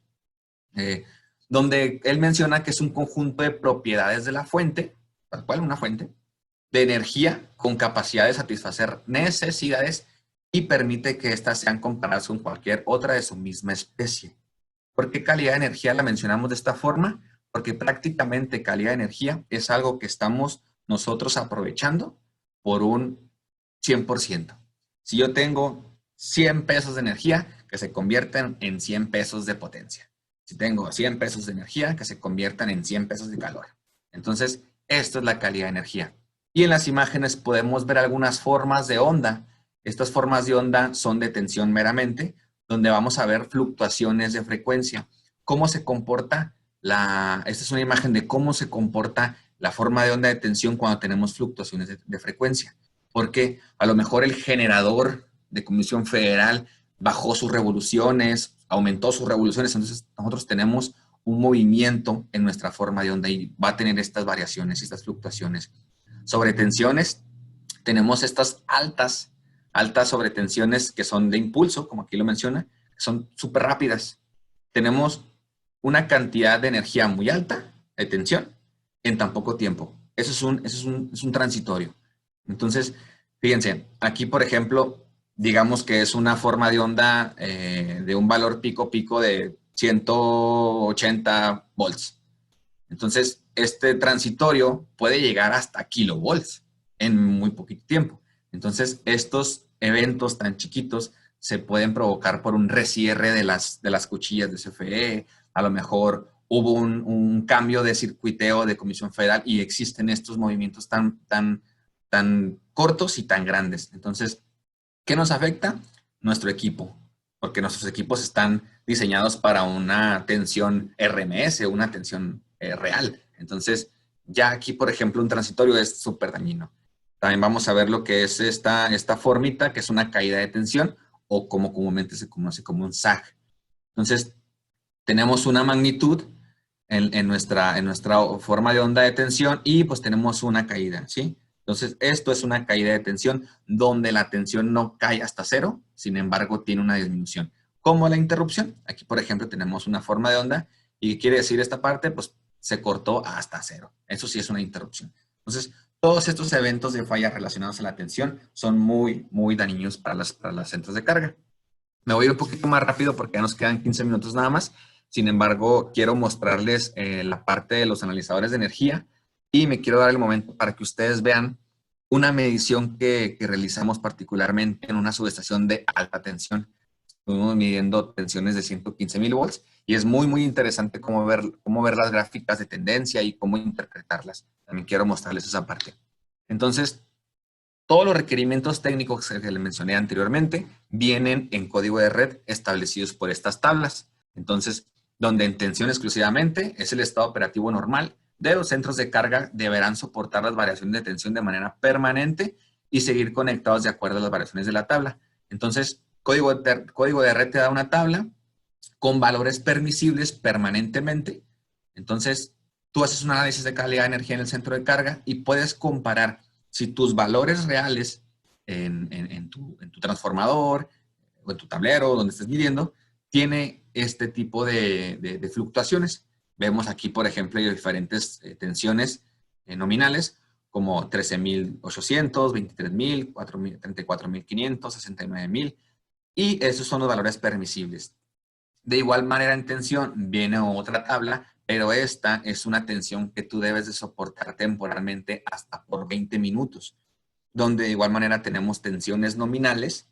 donde él menciona que es un conjunto de propiedades de la fuente, tal cual una fuente, de energía con capacidad de satisfacer necesidades y permite que éstas sean comparadas con cualquier otra de su misma especie. ¿Por qué calidad de energía la mencionamos de esta forma? Porque prácticamente calidad de energía es algo que estamos nosotros aprovechando por un 100%. Si yo tengo 100 pesos de energía, que se convierten en 100 pesos de potencia. Si tengo 100 pesos de energía, que se conviertan en 100 pesos de calor. Entonces, esto es la calidad de energía. Y en las imágenes podemos ver algunas formas de onda. Estas formas de onda son de tensión meramente, donde vamos a ver fluctuaciones de frecuencia. ¿Cómo se comporta esta es una imagen de cómo se comporta la forma de onda de tensión cuando tenemos fluctuaciones de frecuencia? Porque a lo mejor el generador de Comisión Federal bajó sus revoluciones, aumentó sus revoluciones, entonces nosotros tenemos un movimiento en nuestra forma de onda y va a tener estas variaciones, estas fluctuaciones. Sobre tensiones, tenemos estas altas sobretensiones que son de impulso, como aquí lo menciona, que son súper rápidas. Tenemos una cantidad de energía muy alta, de tensión, en tan poco tiempo. Eso es un transitorio. Entonces, fíjense, aquí, por ejemplo, digamos que es una forma de onda de un valor pico de 180 volts. Entonces, este transitorio puede llegar hasta kilovolts en muy poquito tiempo. Entonces, estos eventos tan chiquitos se pueden provocar por un recierre de las cuchillas de CFE. A lo mejor hubo un cambio de circuiteo de Comisión Federal y existen estos movimientos tan cortos y tan grandes. Entonces, ¿qué nos afecta? Nuestro equipo, porque nuestros equipos están diseñados para una tensión RMS, una tensión real. Entonces, ya aquí, por ejemplo, un transitorio es súper dañino. También vamos a ver lo que es esta formita, que es una caída de tensión, o como comúnmente se conoce como un sag. Entonces, tenemos una magnitud en nuestra forma de onda de tensión y pues tenemos una caída, ¿sí? Entonces, esto es una caída de tensión donde la tensión no cae hasta cero, sin embargo, tiene una disminución. Como la interrupción. Aquí, por ejemplo, tenemos una forma de onda y ¿qué quiere decir esta parte? Pues se cortó hasta cero. Eso sí es una interrupción. Entonces, todos estos eventos de falla relacionados a la tensión son muy, muy dañinos para las centros de carga. Me voy a ir un poquito más rápido porque ya nos quedan 15 minutos nada más. Sin embargo, quiero mostrarles la parte de los analizadores de energía y me quiero dar el momento para que ustedes vean una medición que realizamos particularmente en una subestación de alta tensión. Estuvimos midiendo tensiones de 115,000 volts y es muy, muy interesante cómo ver las gráficas de tendencia y cómo interpretarlas. También quiero mostrarles esa parte. Entonces, todos los requerimientos técnicos que les mencioné anteriormente vienen en código de red establecidos por estas tablas. Entonces, donde en tensión exclusivamente es el estado operativo normal de los centros de carga, deberán soportar las variaciones de tensión de manera permanente y seguir conectados de acuerdo a las variaciones de la tabla. Entonces, código de red te da una tabla con valores permisibles permanentemente. Entonces, tú haces un análisis de calidad de energía en el centro de carga y puedes comparar si tus valores reales en tu transformador o en tu tablero, donde estés midiendo, tiene este tipo de fluctuaciones. Vemos aquí, por ejemplo, diferentes tensiones nominales, como 13,800, 23,000, 34,500, 69,000, y esos son los valores permisibles. De igual manera, en tensión viene otra tabla, pero esta es una tensión que tú debes de soportar temporalmente hasta por 20 minutos, donde de igual manera tenemos tensiones nominales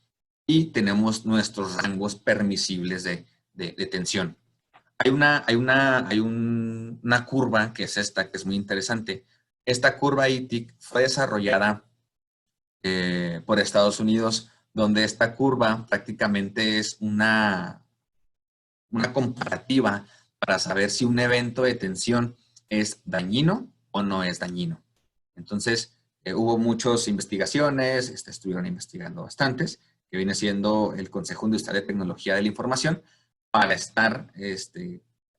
y tenemos nuestros rangos permisibles de tensión. Hay una curva que es esta, que es muy interesante. Esta curva ITIC fue desarrollada por Estados Unidos, donde esta curva prácticamente es una comparativa para saber si un evento de tensión es dañino o no es dañino. Entonces, hubo muchas investigaciones, estuvieron investigando bastantes, que viene siendo el Consejo Industrial de Tecnología de la Información, para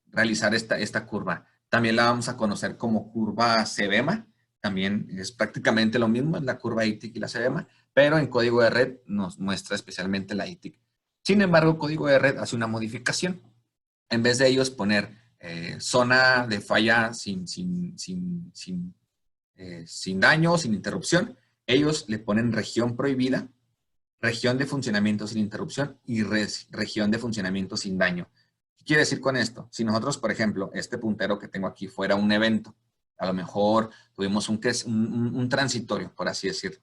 realizar esta curva. También la vamos a conocer como curva CEBEMA, también es prácticamente lo mismo, es la curva ITIC y la CEBEMA, pero en código de red nos muestra especialmente la ITIC. Sin embargo, código de red hace una modificación. En vez de ellos poner zona de falla sin daño, sin interrupción, ellos le ponen región prohibida región de funcionamiento sin interrupción y región de funcionamiento sin daño. ¿Qué quiere decir con esto? Si nosotros, por ejemplo, este puntero que tengo aquí fuera un evento, a lo mejor tuvimos un transitorio, por así decirlo,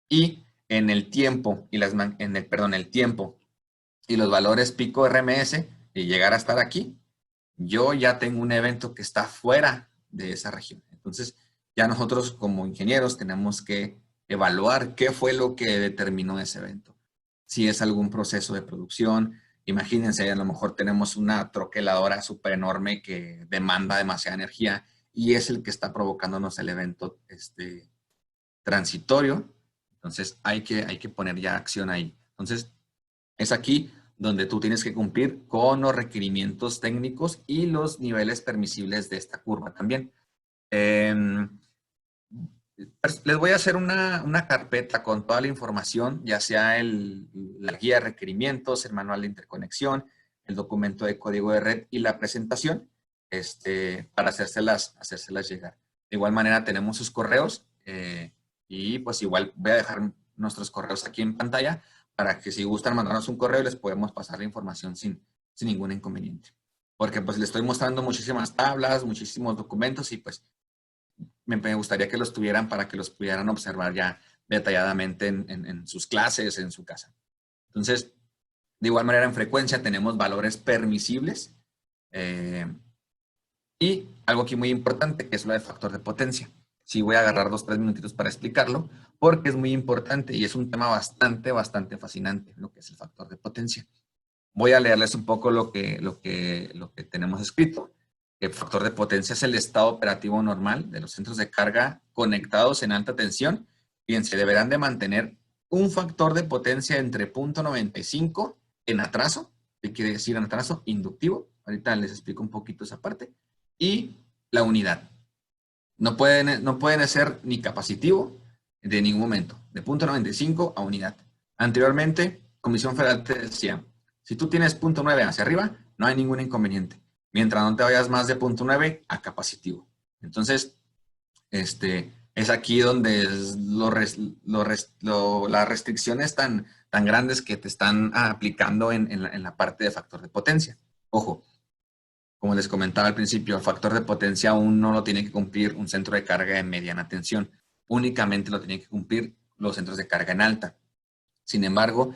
y en el tiempo y el tiempo y los valores pico RMS y llegar a estar aquí, yo ya tengo un evento que está fuera de esa región. Entonces, ya nosotros como ingenieros tenemos que evaluar qué fue lo que determinó ese evento. Si es algún proceso de producción, imagínense, a lo mejor tenemos una troqueladora súper enorme que demanda demasiada energía y es el que está provocándonos el evento transitorio. Entonces, hay que poner ya acción ahí. Entonces, es aquí donde tú tienes que cumplir con los requerimientos técnicos y los niveles permisibles de esta curva también. Les voy a hacer una carpeta con toda la información, ya sea la guía de requerimientos, el manual de interconexión, el documento de código de red y la presentación, para hacérselas llegar. De igual manera tenemos sus correos y pues igual voy a dejar nuestros correos aquí en pantalla para que si gustan mandarnos un correo les podemos pasar la información sin ningún inconveniente. Porque pues les estoy mostrando muchísimas tablas, muchísimos documentos y pues me gustaría que los tuvieran para que los pudieran observar ya detalladamente en sus clases, en su casa. Entonces, de igual manera en frecuencia tenemos valores permisibles y algo aquí muy importante que es lo de factor de potencia. Sí, voy a agarrar 2 o 3 minutitos para explicarlo porque es muy importante y es un tema bastante fascinante lo que es el factor de potencia. Voy a leerles un poco lo que tenemos escrito. El factor de potencia es el estado operativo normal de los centros de carga conectados en alta tensión. Bien, se deberán de mantener un factor de potencia entre 0.95 en atraso, ¿qué quiere decir en atraso? Inductivo. Ahorita les explico un poquito esa parte. Y la unidad. No pueden ser ni capacitivo de ningún momento, de 0.95 a unidad. Anteriormente, Comisión Federal te decía, si tú tienes 0.9 hacia arriba, no hay ningún inconveniente. Mientras no te vayas más de 0.9 a capacitivo. Entonces, es aquí donde las restricciones tan grandes que te están aplicando en la parte de factor de potencia. Ojo, como les comentaba al principio, el factor de potencia aún no lo tiene que cumplir un centro de carga de mediana tensión. Únicamente lo tiene que cumplir los centros de carga en alta. Sin embargo,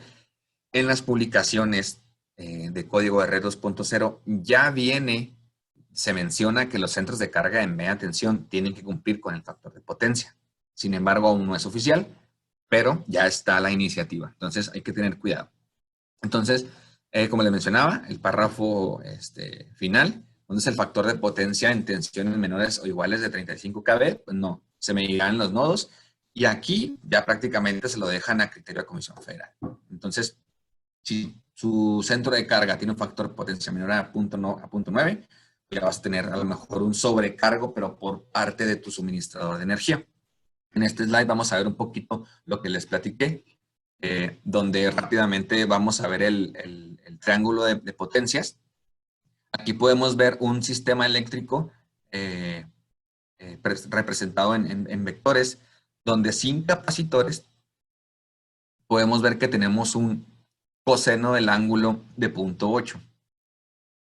en las publicaciones de código de red 2.0 ya se menciona que los centros de carga en media tensión tienen que cumplir con el factor de potencia. Sin embargo, aún no es oficial, pero ya está la iniciativa. Entonces, hay que tener cuidado. Entonces, como les mencionaba, el párrafo final, donde es el factor de potencia en tensiones menores o iguales de 35 kV, pues no, se medirán los nodos y aquí ya prácticamente se lo dejan a criterio de Comisión Federal. Entonces, si su centro de carga tiene un factor de potencia menor a 0.9, ya vas a tener a lo mejor un sobrecargo, pero por parte de tu suministrador de energía. En este slide vamos a ver un poquito lo que les platiqué, donde rápidamente vamos a ver el triángulo de potencias. Aquí podemos ver un sistema eléctrico representado en vectores, donde sin capacitores podemos ver que tenemos un coseno del ángulo de 0.8.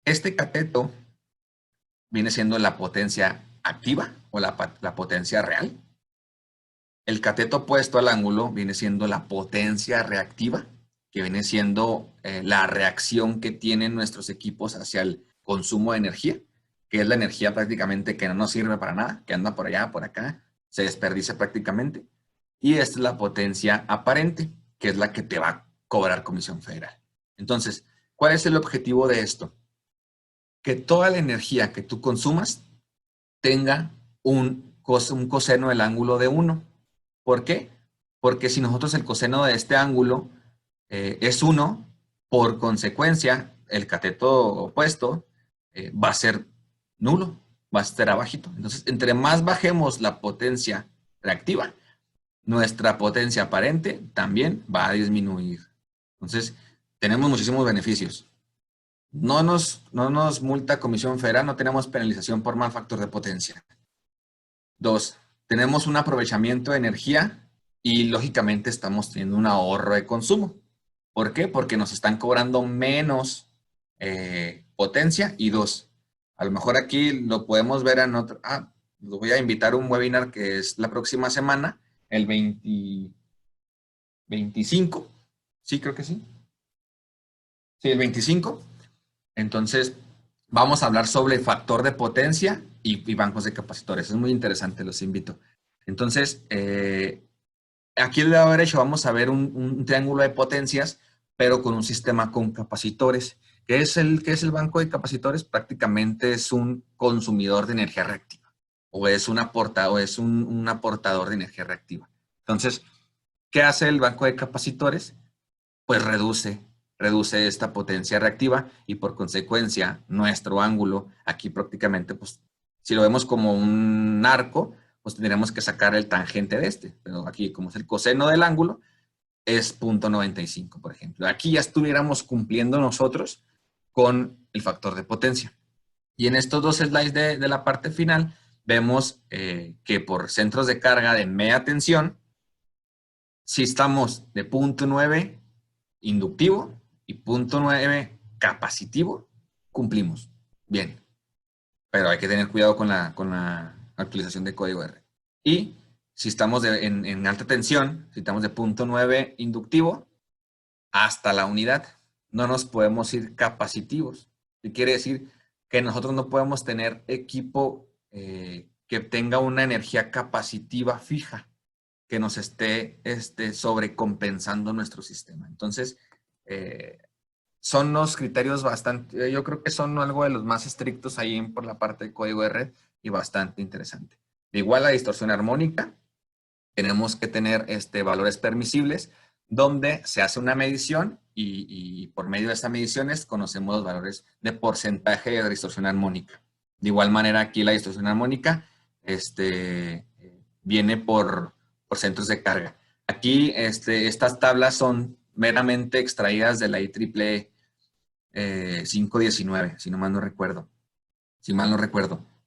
Este cateto viene siendo la potencia activa o la potencia real. El cateto opuesto al ángulo viene siendo la potencia reactiva, que viene siendo la reacción que tienen nuestros equipos hacia el consumo de energía, que es la energía prácticamente que no nos sirve para nada, que anda por allá, por acá, se desperdicia prácticamente. Y esta es la potencia aparente, que es la que te va a cobrar Comisión Federal. Entonces, ¿cuál es el objetivo de esto? Que toda la energía que tú consumas tenga un coseno del ángulo de 1. ¿Por qué? Porque si nosotros el coseno de este ángulo es 1, por consecuencia, el cateto opuesto va a ser nulo, va a estar abajito. Entonces, entre más bajemos la potencia reactiva, nuestra potencia aparente también va a disminuir. Entonces, tenemos muchísimos beneficios. No nos multa Comisión Federal, no tenemos penalización por mal factor de potencia. 2, tenemos un aprovechamiento de energía y lógicamente estamos teniendo un ahorro de consumo. ¿Por qué? Porque nos están cobrando menos potencia y dos, a lo mejor aquí lo podemos ver en otro, los voy a invitar a un webinar que es la próxima semana, el 25, sí, creo que sí. Sí, el 25. Entonces, vamos a hablar sobre el factor de potencia y bancos de capacitores. Es muy interesante, los invito. Entonces, aquí del lado derecho vamos a ver un triángulo de potencias, pero con un sistema con capacitores. ¿Qué es el banco de capacitores? Prácticamente es un consumidor de energía reactiva o es un aportador de energía reactiva. Entonces, ¿qué hace el banco de capacitores? Pues reduce esta potencia reactiva y por consecuencia nuestro ángulo aquí prácticamente, pues si lo vemos como un arco, pues tendríamos que sacar el tangente de este, pero aquí como es el coseno del ángulo, es 0.95, por ejemplo. Aquí ya estuviéramos cumpliendo nosotros con el factor de potencia. Y en estos dos slides de la parte final, vemos que por centros de carga de media tensión, si estamos de 0.9 inductivo y 0.9 capacitivo, cumplimos. Bien. Pero hay que tener cuidado con la actualización de código R. Y si estamos en alta tensión, si estamos de 0.9 inductivo, hasta la unidad, no nos podemos ir capacitivos. ¿Qué quiere decir? Que nosotros no podemos tener equipo que tenga una energía capacitiva fija, que nos esté sobrecompensando nuestro sistema. Entonces, son los criterios bastante, yo creo que son algo de los más estrictos ahí por la parte de código de red y bastante interesante. Igual la distorsión armónica, tenemos que tener valores permisibles donde se hace una medición y por medio de estas mediciones conocemos los valores de porcentaje de distorsión armónica. De igual manera aquí la distorsión armónica viene por centros de carga. Aquí estas tablas son meramente extraídas de la IEEE 519, si mal no recuerdo.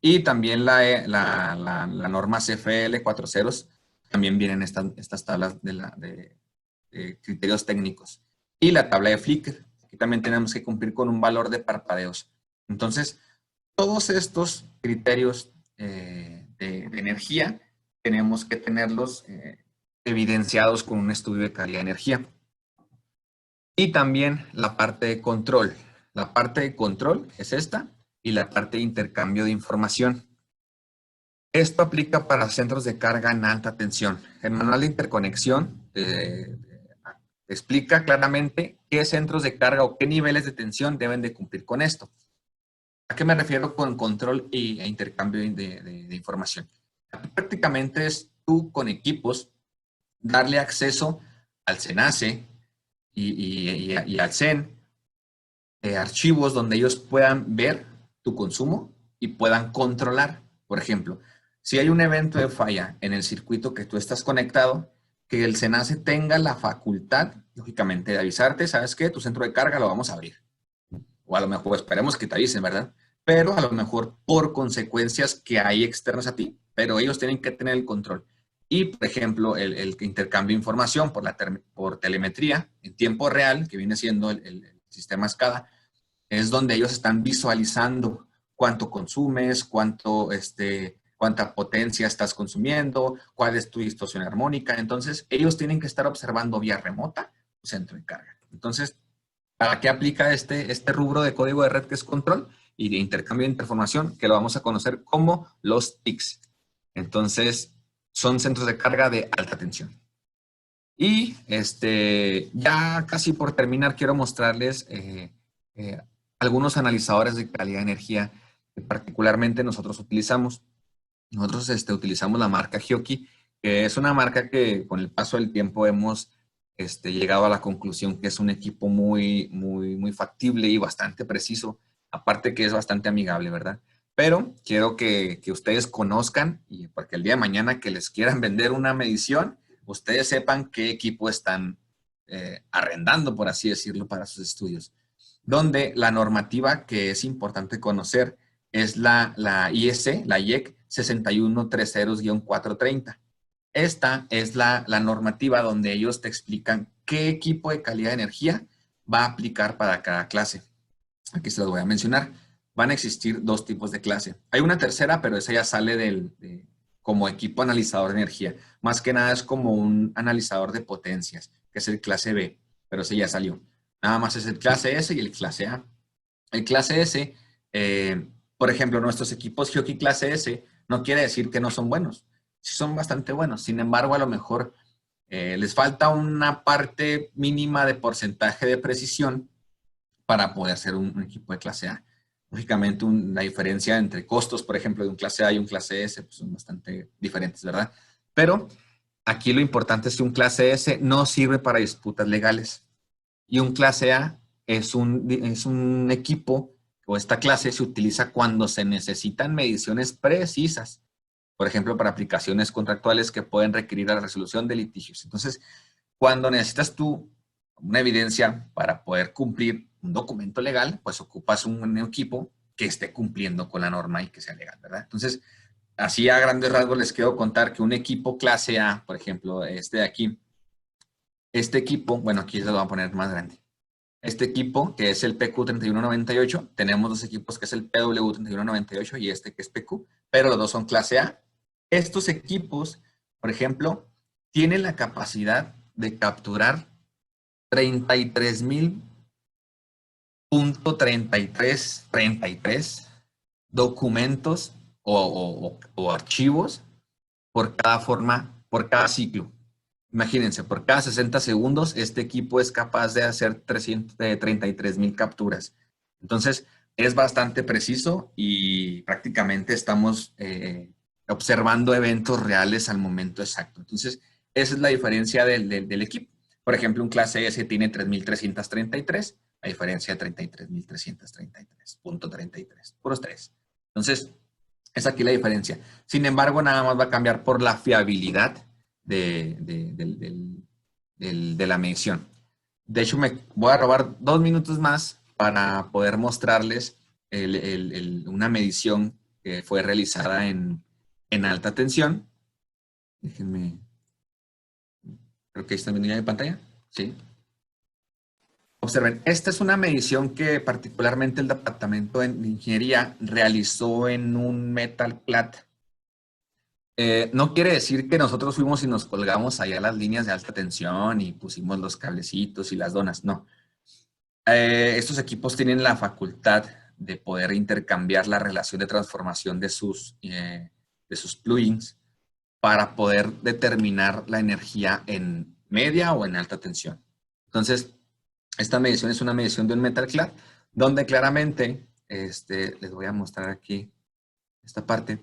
Y también la norma CFL 40 también vienen estas tablas de criterios técnicos. Y la tabla de Flickr, aquí también tenemos que cumplir con un valor de parpadeos. Entonces, todos estos criterios de energía tenemos que tenerlos evidenciados con un estudio de calidad de energía. Y también la parte de control. La parte de control es esta y la parte de intercambio de información. Esto aplica para centros de carga en alta tensión. El manual de interconexión explica claramente qué centros de carga o qué niveles de tensión deben de cumplir con esto. ¿A qué me refiero con control e intercambio de información? Prácticamente es tú con equipos darle acceso al SENACE y al CEN archivos donde ellos puedan ver tu consumo y puedan controlar. Por ejemplo, si hay un evento de falla en el circuito que tú estás conectado, que el SENACE tenga la facultad, lógicamente, de avisarte, ¿sabes qué? Tu centro de carga lo vamos a abrir. O a lo mejor esperemos que te avisen, ¿verdad? Pero a lo mejor por consecuencias que hay externas a ti, pero ellos tienen que tener el control. Y, por ejemplo, el intercambio de información por telemetría en tiempo real, que viene siendo el sistema SCADA, es donde ellos están visualizando cuánto consumes, cuánta potencia estás consumiendo, cuál es tu distorsión armónica. Entonces, ellos tienen que estar observando vía remota tu centro de carga. Entonces, ¿para qué aplica este rubro de código de red que es control y de intercambio de información, que lo vamos a conocer como los TICs? Entonces, son centros de carga de alta tensión. Y ya casi por terminar, quiero mostrarles algunos analizadores de calidad de energía que particularmente nosotros utilizamos. Nosotros utilizamos la marca Hioki, que es una marca que con el paso del tiempo hemos llegado a la conclusión que es un equipo muy, muy, muy factible y bastante preciso, aparte que es bastante amigable, ¿verdad? Pero quiero que ustedes conozcan, y porque el día de mañana que les quieran vender una medición, ustedes sepan qué equipo están arrendando, por así decirlo, para sus estudios. Donde la normativa que es importante conocer es la IEC, la IEC 6130-430. esta es la normativa donde ellos te explican qué equipo de calidad de energía va a aplicar para cada clase. Aquí se los voy a mencionar. Van a existir dos tipos de clase. Hay una tercera, pero esa ya sale como equipo analizador de energía. Más que nada es como un analizador de potencias, que es el clase B, pero ese ya salió. Nada más es el clase S y el clase A. El clase S, por ejemplo, nuestros equipos Gioqui clase S no quiere decir que no son buenos. Sí son bastante buenos. Sin embargo, a lo mejor les falta una parte mínima de porcentaje de precisión para poder ser un equipo de clase A. Lógicamente, la diferencia entre costos, por ejemplo, de un clase A y un clase S, pues son bastante diferentes, ¿verdad? Pero aquí lo importante es que un clase S no sirve para disputas legales. Y un clase A es un equipo, o esta clase se utiliza cuando se necesitan mediciones precisas. Por ejemplo, para aplicaciones contractuales que pueden requerir la resolución de litigios. Entonces, cuando necesitas tú una evidencia para poder cumplir un documento legal, pues ocupas un equipo que esté cumpliendo con la norma y que sea legal, ¿verdad? Entonces, así a grandes rasgos les quiero contar que un equipo clase A, por ejemplo, este de aquí, este equipo, bueno, aquí se lo voy a poner más grande. Este equipo, que es el PQ3198, tenemos dos equipos que es el PW3198 y este que es PQ, pero los dos son clase A. Estos equipos, por ejemplo, tienen la capacidad de capturar 33.33 documentos o archivos por cada ciclo. Imagínense, por cada 60 segundos, este equipo es capaz de hacer 33,000 capturas. Entonces, es bastante preciso y prácticamente estamos observando eventos reales al momento exacto. Entonces, esa es la diferencia del equipo. Por ejemplo, un clase S tiene 3,333, a diferencia de 33,333.33, puros 3. Entonces, es aquí la diferencia. Sin embargo, nada más va a cambiar por la fiabilidad de la medición. De hecho, me voy a robar 2 minutos más para poder mostrarles una medición que fue realizada en alta tensión. Déjenme, creo que ahí están viendo ya mi pantalla. Sí. Observen, esta es una medición que particularmente el departamento de ingeniería realizó en un metal clad. No quiere decir que nosotros fuimos y nos colgamos allá las líneas de alta tensión y pusimos los cablecitos y las donas, no. Estos equipos tienen la facultad de poder intercambiar la relación de transformación de sus plugins para poder determinar la energía en media o en alta tensión. Entonces, esta medición es una medición de un metal clad, donde claramente, les voy a mostrar aquí esta parte.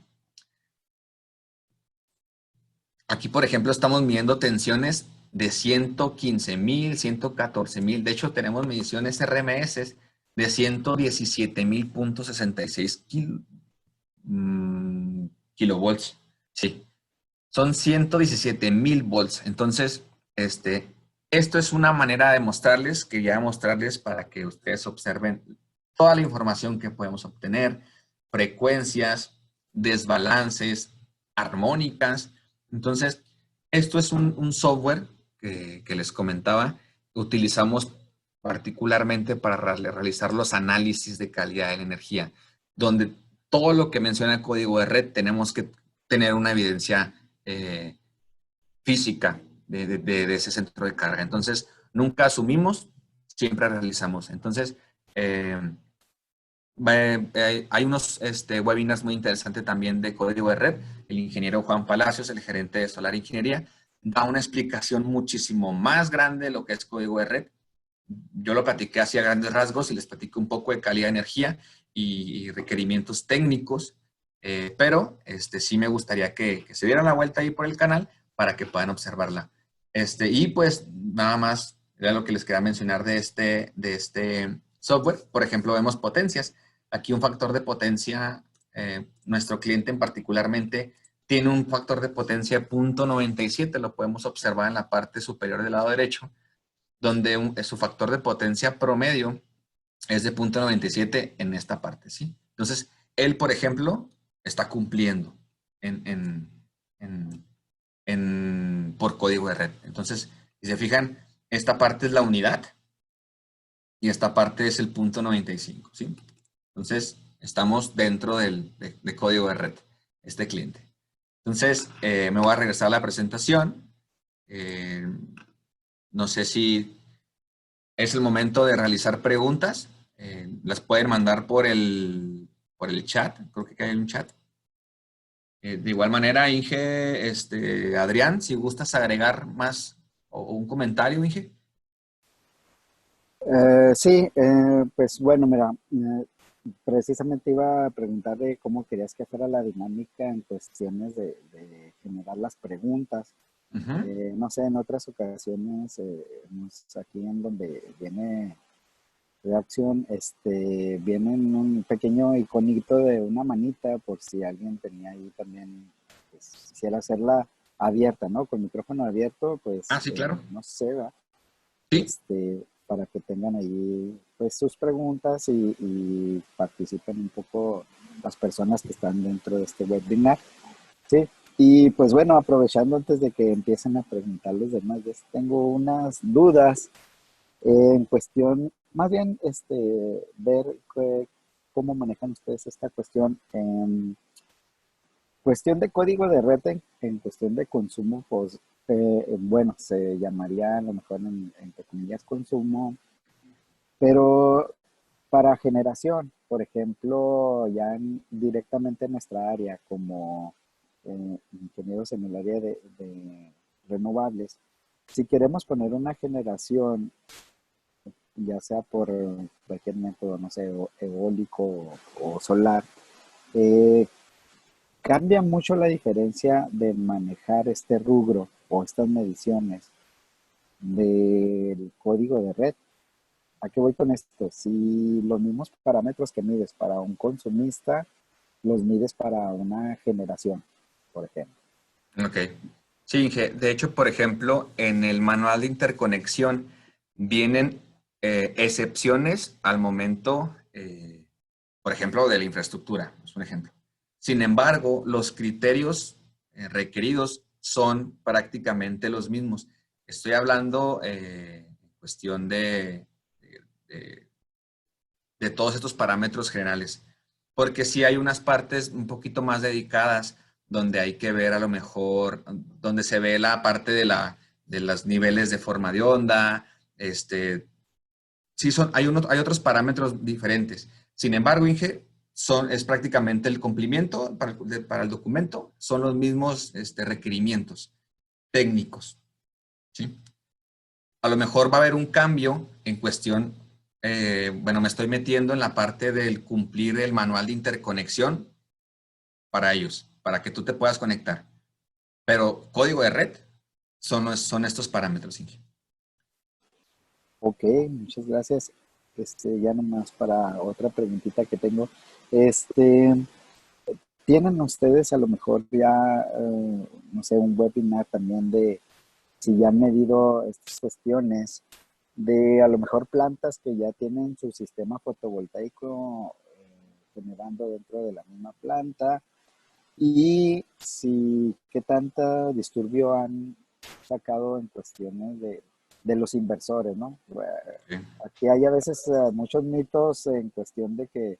Aquí, por ejemplo, estamos midiendo tensiones de 115,000, 114,000. De hecho, tenemos mediciones RMS de 117,000.66 kilovolts. Sí, son 117,000 volts. Entonces, esto es una manera de mostrarles, quería mostrarles para que ustedes observen toda la información que podemos obtener, frecuencias, desbalances, armónicas. Entonces, esto es un software que les comentaba, que utilizamos particularmente para realizar los análisis de calidad de la energía, donde todo lo que menciona el código de red tenemos que tener una evidencia física de ese centro de carga. Entonces, nunca asumimos, siempre realizamos. Entonces, hay unos webinars muy interesantes también de código de red. El ingeniero Juan Palacios, el gerente de Solar Ingeniería, da una explicación muchísimo más grande de lo que es código de red. Yo lo platiqué así a grandes rasgos y les platico un poco de calidad de energía y requerimientos técnicos, pero sí me gustaría que se dieran la vuelta ahí por el canal para que puedan observarla. Y pues nada más era lo que les quería mencionar de este software. Por ejemplo, vemos potencias. Aquí un factor de potencia, nuestro cliente en particularmente tiene un factor de potencia de 0.97, lo podemos observar en la parte superior del lado derecho, donde su factor de potencia promedio es de 0.97 en esta parte, ¿sí? Entonces, él, por ejemplo, está cumpliendo en por código de red. Entonces, si se fijan, esta parte es la unidad y esta parte es el punto 95, ¿sí? Entonces, estamos dentro de código de red, este cliente. Entonces, me voy a regresar a la presentación. No sé si es el momento de realizar preguntas. Las pueden mandar por el chat. Creo que hay un chat. De igual manera, Inge, Adrián, si gustas agregar más o un comentario, Inge. Sí, pues bueno, mira, precisamente iba a preguntar de cómo querías que fuera la dinámica en cuestiones de generar las preguntas. Ujú. No sé, en otras ocasiones, aquí en donde viene reacción, viene un pequeño iconito de una manita por si alguien tenía ahí también, pues, quisiera hacerla abierta, ¿no? Con micrófono abierto, pues, Sí, claro. no sé, ¿va? Sí. Para que tengan ahí, pues, sus preguntas y participen un poco las personas que están dentro de este webinar, ¿sí? Y pues bueno, aprovechando antes de que empiecen a preguntar los demás, yo tengo unas dudas en cuestión, más bien, ver cómo manejan ustedes esta cuestión en cuestión de código de red, en cuestión de consumo, pues, bueno, se llamaría a lo mejor entre comillas consumo, pero para generación, por ejemplo, ya directamente en nuestra área como ingenieros en el área de renovables, si queremos poner una generación ya sea por cualquier método, no sé, eólico o solar, eh, cambia mucho la diferencia de manejar este rubro o estas mediciones del código de red. ¿A qué voy con esto? Si los mismos parámetros que mides para un consumista, los mides para una generación, por ejemplo. Ok. Sí, Inge. De hecho, por ejemplo, en el manual de interconexión vienen excepciones al momento, por ejemplo, de la infraestructura. Es un ejemplo. Sin embargo, los criterios requeridos son prácticamente los mismos. Estoy hablando en cuestión de, de todos estos parámetros generales, porque sí hay unas partes un poquito más dedicadas donde hay que ver a lo mejor, donde se ve la parte de los niveles de forma de onda, sí hay otros parámetros diferentes. Sin embargo, Inge, es prácticamente el cumplimiento para el documento, son los mismos requerimientos técnicos, ¿sí? A lo mejor va a haber un cambio en cuestión, bueno, me estoy metiendo en la parte del cumplir el manual de interconexión para ellos, para que tú te puedas conectar. Pero código de red son estos parámetros, Inge. Ok, muchas gracias. Ya nomás para otra preguntita que tengo. Este, ¿Tienen ustedes a lo mejor ya, no sé, un webinar también de si ya han medido estas cuestiones de a lo mejor plantas que ya tienen su sistema fotovoltaico generando dentro de la misma planta y si qué tanta disturbio han sacado en cuestiones de los inversores, ¿no? Sí. Aquí hay a veces muchos mitos en cuestión de que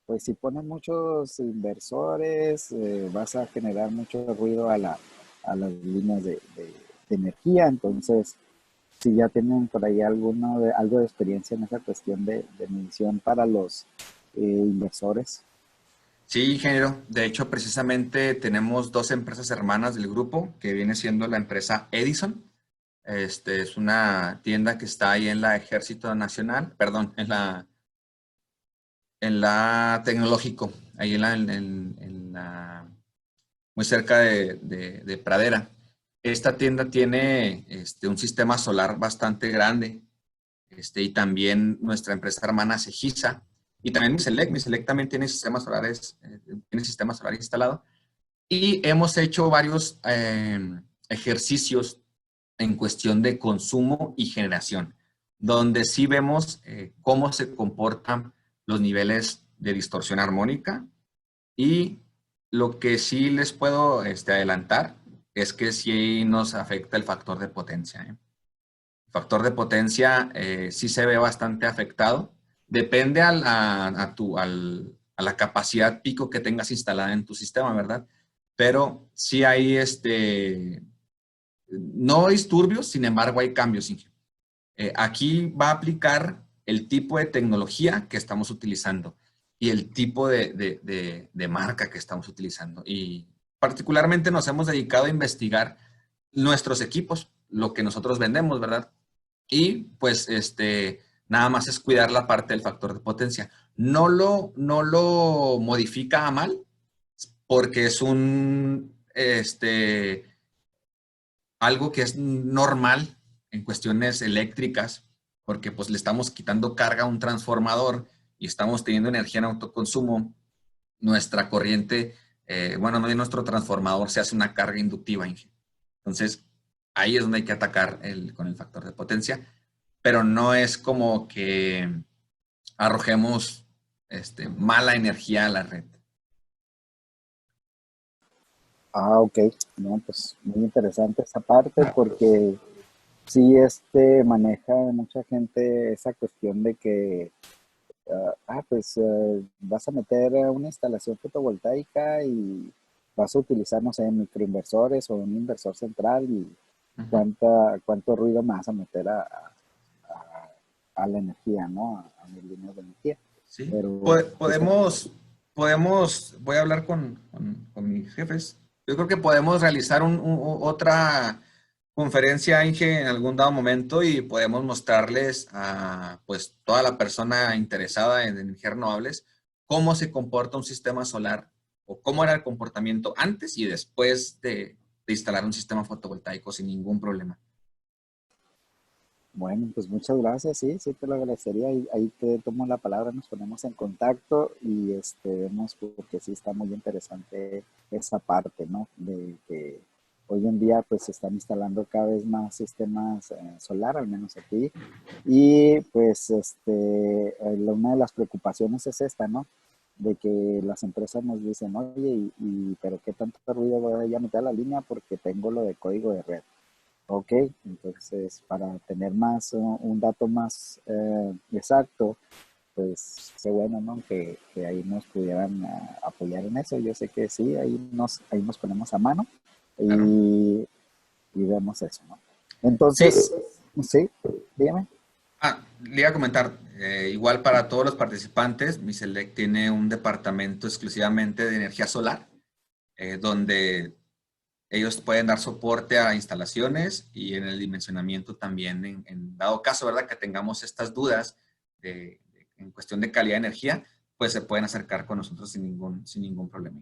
pues si pones muchos inversores, vas a generar mucho ruido a las líneas de energía. Entonces, si ya tienen por ahí algo de experiencia en esa cuestión de medición para los inversores. Sí, ingeniero. De hecho, precisamente tenemos dos empresas hermanas del grupo, que viene siendo la empresa Edison. Es una tienda que está ahí en la Ejército Nacional, perdón, en la Tecnológico, ahí muy cerca de Pradera. Esta tienda tiene un sistema solar bastante grande, y también nuestra empresa hermana Cegisa, y también Miselec también tiene sistemas solares, tiene sistema solar instalado, y hemos hecho varios ejercicios en cuestión de consumo y generación, donde sí vemos cómo se comportan los niveles de distorsión armónica y lo que sí les puedo adelantar es que sí nos afecta el factor de potencia, ¿eh? El factor de potencia sí se ve bastante afectado. Depende a la capacidad pico que tengas instalada en tu sistema, ¿verdad? Pero sí hay no disturbios, sin embargo hay cambios, Inge. Aquí va a aplicar el tipo de tecnología que estamos utilizando y el tipo de marca que estamos utilizando. Y particularmente nos hemos dedicado a investigar nuestros equipos, lo que nosotros vendemos, ¿verdad? Y pues nada más es cuidar la parte del factor de potencia. No lo modifica a mal porque es algo que es normal en cuestiones eléctricas, porque pues le estamos quitando carga a un transformador y estamos teniendo energía en autoconsumo. Nuestra corriente, bueno, no de nuestro transformador se hace una carga inductiva, Inge. Entonces, ahí es donde hay que atacar con el factor de potencia, pero no es como que arrojemos mala energía a la red. Ah, ok. No, pues muy interesante esa parte porque sí, maneja mucha gente esa cuestión de que, pues vas a meter una instalación fotovoltaica y vas a utilizar, no sé, microinversores o un inversor central y Ujú. cuánto ruido me vas a meter a la energía, ¿no? A mis líneas de energía. Sí, Pero, pues, voy a hablar con mis jefes. Yo creo que podemos realizar otra conferencia, Inge, en algún dado momento y podemos mostrarles a pues toda la persona interesada en energías renovables cómo se comporta un sistema solar o cómo era el comportamiento antes y después de instalar un sistema fotovoltaico sin ningún problema. bueno, pues muchas gracias, sí, sí te lo agradecería. Ahí te tomo la palabra, nos ponemos en contacto y vemos porque sí está muy interesante esa parte, ¿no? De que hoy en día pues se están instalando cada vez más sistemas solar, al menos aquí. Y pues una de las preocupaciones es esta, ¿no? De que las empresas nos dicen, oye, pero qué tanto ruido voy a meter a la línea porque tengo lo de código de red. Ok, entonces para tener un dato más exacto, pues qué bueno, ¿no? Que ahí nos pudieran apoyar en eso. Yo sé que sí, ahí nos ponemos a mano Claro. y vemos eso, ¿no? Sí, Entonces, sí, dígame. Le iba a comentar, igual para todos los participantes, Miselec tiene un departamento exclusivamente de energía solar, donde ellos pueden dar soporte a instalaciones y en el dimensionamiento también, en dado caso, ¿verdad? Que tengamos estas dudas en cuestión de calidad de energía, pues se pueden acercar con nosotros sin ningún problema.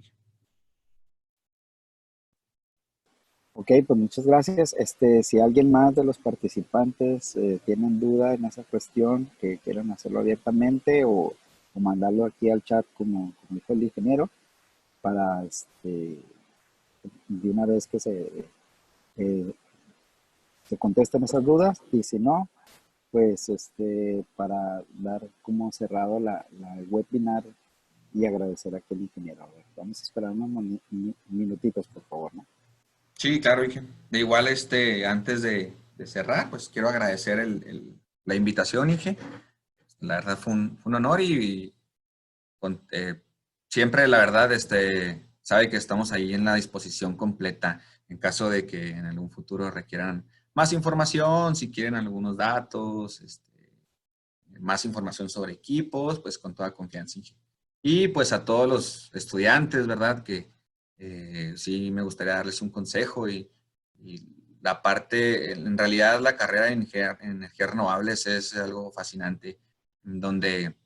Ok, pues muchas gracias. Si alguien más de los participantes tienen duda en esa cuestión, que quieran hacerlo abiertamente o mandarlo aquí al chat como dijo el ingeniero, para de una vez que eh, se contesten esas dudas y si no, pues para dar como cerrado la webinar y agradecer a aquel ingeniero. A ver, vamos a esperar unos minutitos, por favor, ¿no? Sí, claro, Inge. De igual, antes de cerrar, pues quiero agradecer la invitación, Inge. La verdad fue un honor y siempre, la verdad, sabe que estamos ahí en la disposición completa en caso de que en algún futuro requieran más información, si quieren algunos datos, más información sobre equipos, pues con toda confianza, Inge. Y pues a todos los estudiantes, ¿verdad? Que sí me gustaría darles un consejo y la parte, en realidad la carrera de energías renovables es algo fascinante, donde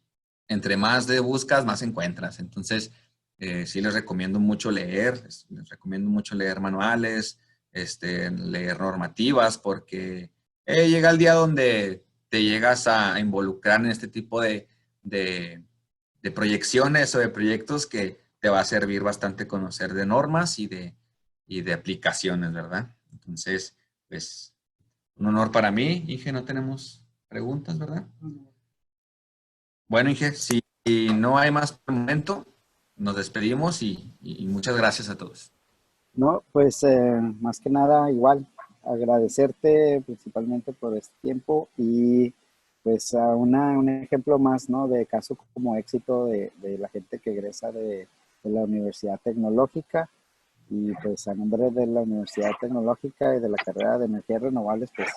entre más de buscas, más encuentras. Entonces, sí les recomiendo mucho leer, les recomiendo mucho leer manuales, leer normativas, porque llega el día donde te llegas a involucrar en este tipo de, de proyecciones o de proyectos que te va a servir bastante conocer de normas y de aplicaciones, ¿verdad? Entonces, pues, un honor para mí. Inge, no tenemos preguntas, ¿verdad? Bueno, Inge, si no hay más por el momento, nos despedimos y muchas gracias a todos. No, pues más que nada igual agradecerte principalmente por este tiempo y pues un ejemplo más, ¿no? De caso como éxito de la gente que egresa de la Universidad Tecnológica y pues a nombre de la Universidad Tecnológica y de la carrera de energías renovables, pues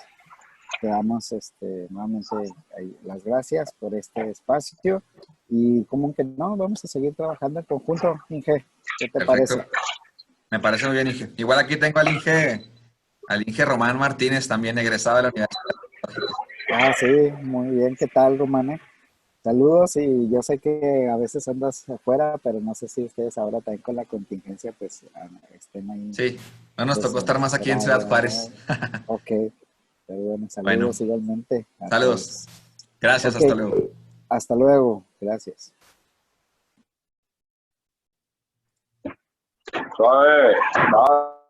te damos nuevamente las gracias por este espacio y como que no, vamos a seguir trabajando en conjunto, Inge, ¿qué te parece? Perfecto. Me parece muy bien, Inge. Igual aquí tengo al Inge Román Martínez, también egresado de la Universidad Tecnológica. Ah, sí, muy bien, ¿qué tal, Romane? Saludos y yo sé que a veces andas afuera, pero no sé si ustedes ahora también con la contingencia pues estén ahí Sí, no nos tocó estar más aquí en Ciudad Juárez. desesperados. Ok, pero bueno, Bueno, saludos igualmente a saludos. todos. Gracias, Ok, hasta luego. hasta luego, gracias. Suave, va.